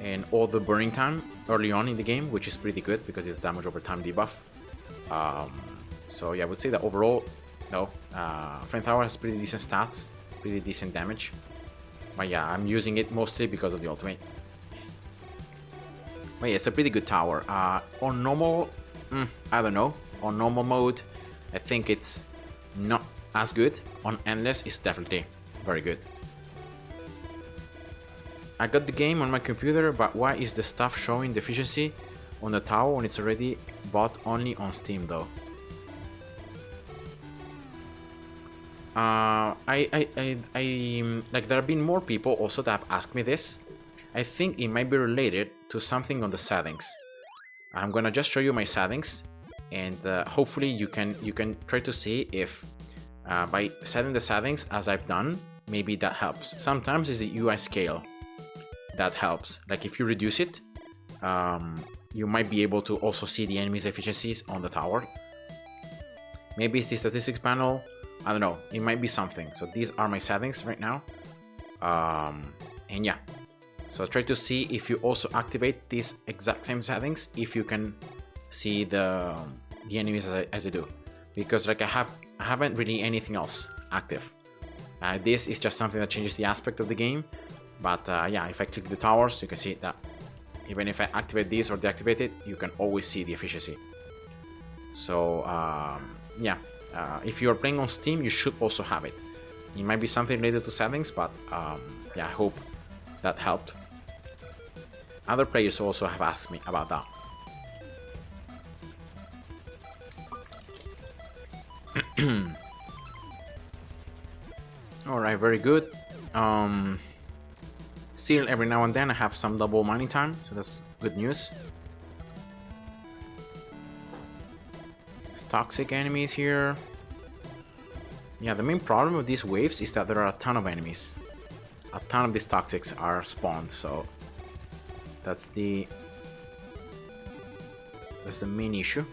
and all the burning time early on in the game, which is pretty good because it's damage over time debuff. So yeah, I would say that overall, no, Flamethrower has pretty decent stats, pretty decent damage. But yeah, I'm using it mostly because of the ultimate. But yeah, it's a pretty good tower. On normal, I don't know. On normal mode, I think it's not as good. On endless, it's definitely very good. I got the game on my computer, but why is the stuff showing deficiency on the tower when it's already bought only on Steam though? Like there have been more people also that have asked me this. I think it might be related to something on the settings. I'm gonna just show you my settings, and hopefully you can try to see if by setting the settings as I've done, maybe that helps. Sometimes it's the UI scale that helps. Like if you reduce it, you might be able to also see the enemy's efficiencies on the tower. Maybe it's the statistics panel, I don't know, it might be something. So these are my settings right now, and yeah, so try to see if you also activate these exact same settings, if you can see the enemies as I do, because like I haven't really anything else active. This is just something that changes the aspect of the game. But yeah, if I click the towers, you can see that even if I activate this or deactivate it, you can always see the efficiency. So yeah, if you're playing on Steam, you should also have it. It might be something related to settings, but yeah, I hope that helped. Other players also have asked me about that. Alright, very good. Still, every now and then I have some double mining time, so that's good news. There's toxic enemies here. Yeah, the main problem with these waves is that there are a ton of enemies. A ton of these toxics are spawned, so that's the main issue.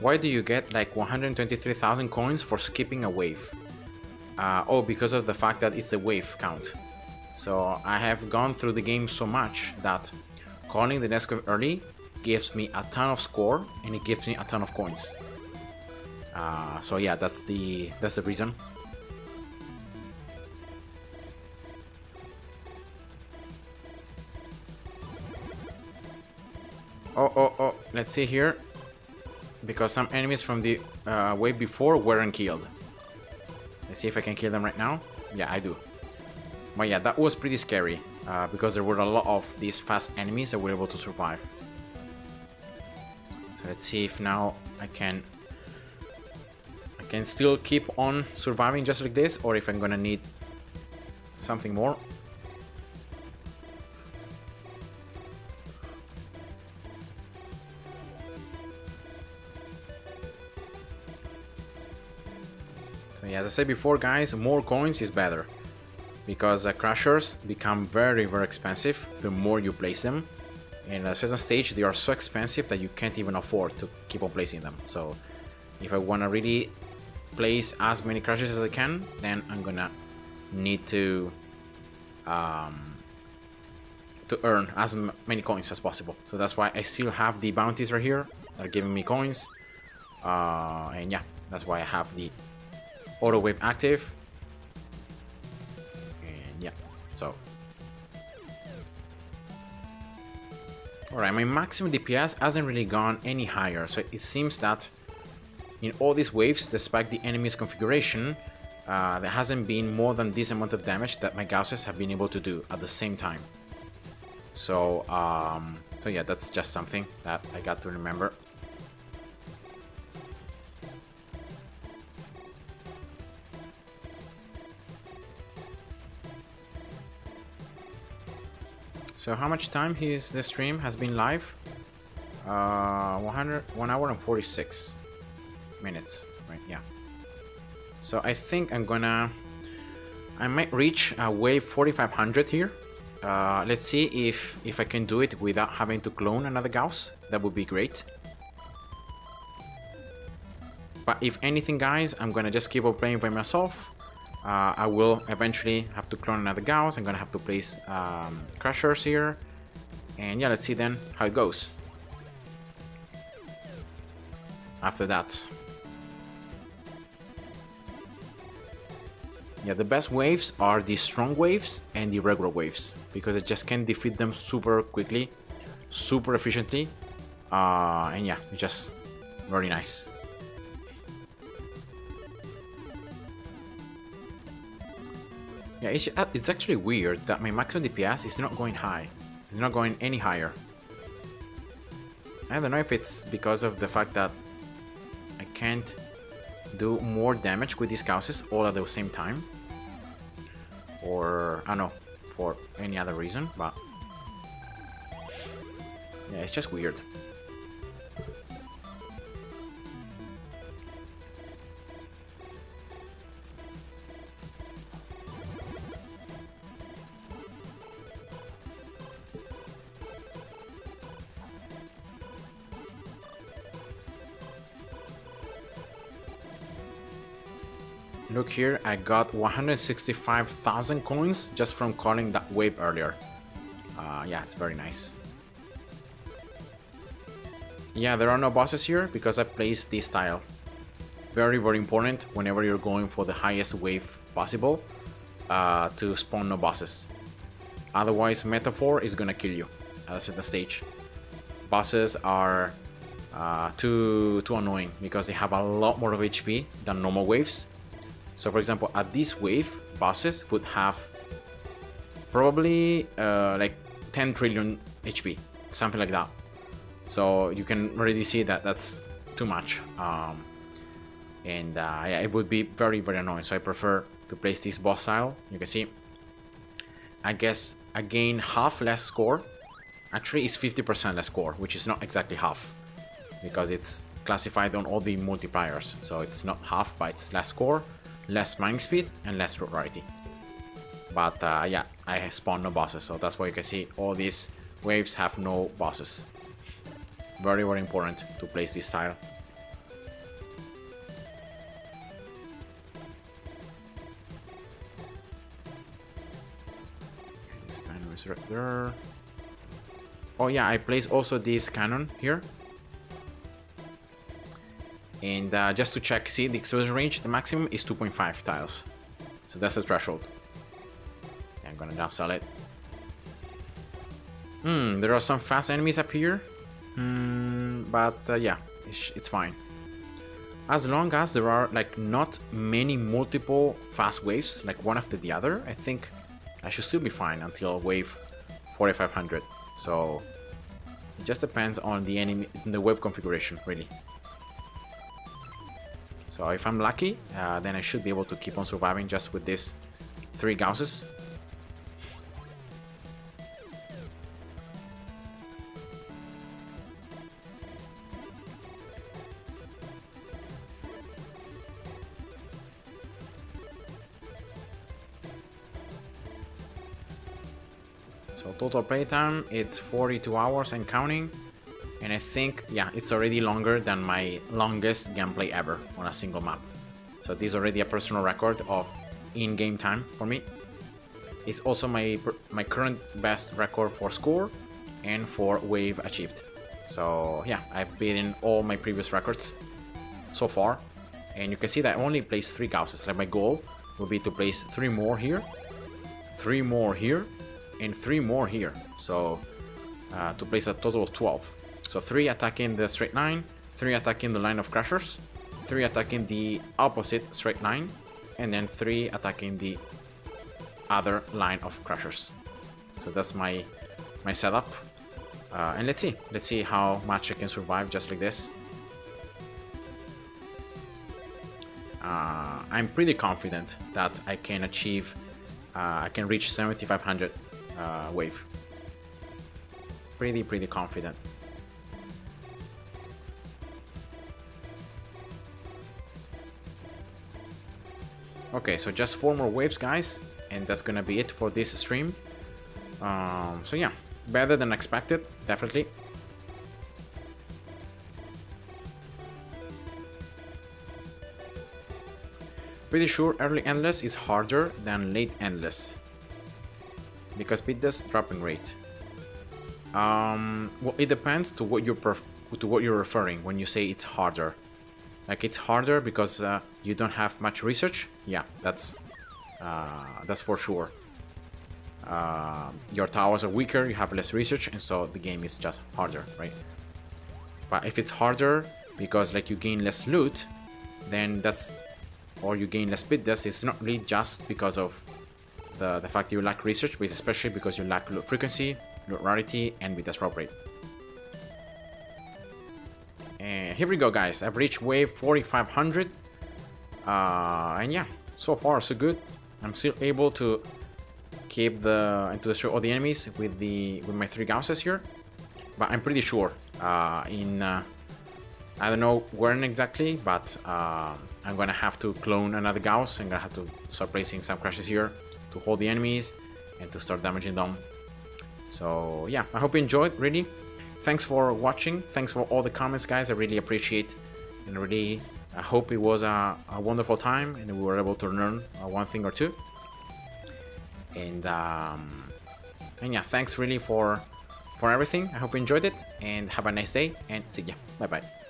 Why do you get like 123,000 coins for skipping a wave? Oh, because of the fact that it's a wave count. So I have gone through the game so much that calling the next wave early gives me a ton of score and it gives me a ton of coins. So yeah, that's the reason. Oh, let's see here. Because some enemies from the wave before weren't killed. Let's see if I can kill them right now. Yeah, I do. But yeah, that was pretty scary. Because there were a lot of these fast enemies that were able to survive. So let's see if now I can still keep on surviving just like this, or if I'm gonna need something more. So yeah, as I said before, guys, more coins is better. Because crushers become very, very expensive the more you place them. In a certain stage, they are so expensive that you can't even afford to keep on placing them. So if I want to really place as many crushers as I can, then I'm gonna need to earn as many coins as possible. So that's why I still have the bounties right here that are giving me coins. And yeah, that's why I have the auto wave active. And yeah, so alright, my maximum DPS hasn't really gone any higher, so it seems that in all these waves, despite the enemy's configuration, there hasn't been more than this amount of damage that my Gausses have been able to do at the same time. So, so yeah, that's just something that I got to remember. So how much time the stream has been live? 1 hour and 46 minutes, right? Yeah. So I think I might reach wave 4500 here. Let's see if I can do it without having to clone another Gauss. That would be great. But if anything, guys, I'm gonna just keep on playing by myself. I will eventually have to clone another Gauss. I'm gonna have to place crushers here. And yeah, let's see then how it goes after that. Yeah, the best waves are the strong waves and the regular waves, because I just can defeat them super quickly, super efficiently, and yeah, it's just very nice. Yeah, it's actually weird that my maximum DPS is not going high. It's not going any higher. I don't know if it's because of the fact that I can't do more damage with these Gausses all at the same time, or I don't know, for any other reason, but yeah, it's just weird. Look here, I got 165,000 coins just from calling that wave earlier. Yeah, it's very nice. Yeah, there are no bosses here because I placed this tile. Very, very important whenever you're going for the highest wave possible, to spawn no bosses. Otherwise, Metaphor is gonna kill you at the stage. Bosses are too annoying because they have a lot more of HP than normal waves. So for example, at this wave, bosses would have probably like 10 trillion HP, something like that. So you can already see that that's too much. Yeah, it would be very, very annoying. So I prefer to place this boss tile. You can see, I guess I gain half less score. Actually, it's 50% less score, which is not exactly half, because it's classified on all the multipliers. So it's not half, but it's less score, less mining speed, and less rarity. But yeah, I spawn no bosses, so that's why you can see all these waves have no bosses. Very, very important to place this tile. This banner is right there. Oh yeah, I placed also this cannon here. And just to check, see the explosion range, the maximum is 2.5 tiles. So that's the threshold. Yeah, I'm gonna downsell it. There are some fast enemies up here. But yeah, it's fine. As long as there are like not many multiple fast waves, like one after the other, I think I should still be fine until wave 4500. So it just depends on the enemy, the wave configuration, really. So if I'm lucky, then I should be able to keep on surviving just with these 3 Gausses. So total playtime, it's 42 hours and counting. And I think, yeah, it's already longer than my longest gameplay ever on a single map. So this is already a personal record of in-game time for me. It's also my current best record for score and for wave achieved. So yeah, I've beaten all my previous records so far. And you can see that I only placed 3 Gausses. Like my goal will be to place 3 more here, 3 more here, and 3 more here. So to place a total of 12. So 3 attacking the straight line, 3 attacking the line of crashers, 3 attacking the opposite straight line, and then 3 attacking the other line of crashers. So that's my setup. And let's see how much I can survive just like this. I'm pretty confident that I can achieve, I can reach 7500 wave. Pretty confident. Okay, so just 4 more waves, guys, and that's gonna be it for this stream. So yeah, better than expected, definitely. Pretty sure early endless is harder than late endless because beat this dropping rate. Well, it depends to what you're referring when you say it's harder. Like it's harder because you don't have much research. Yeah, that's for sure. Your towers are weaker, you have less research, and so the game is just harder, right? But if it's harder because like you gain less loot, then or you gain less bit dust, it's not really just because of the fact you lack research, but especially because you lack loot frequency, loot rarity, and bit dust drop rate. And here we go, guys. I've reached wave 4500. And yeah, so far so good. I'm still able to keep and to destroy all the enemies with my 3 Gausses here. But I'm pretty sure I don't know when exactly, but I'm gonna have to clone another Gauss. I'm gonna have to start placing some crashes here to hold the enemies and to start damaging them. So yeah, I hope you enjoyed, really. Thanks for watching. Thanks for all the comments, guys. I really appreciate, and really I hope it was a wonderful time and we were able to learn one thing or two. And yeah, thanks really for everything. I hope you enjoyed it and have a nice day and see ya. Bye bye.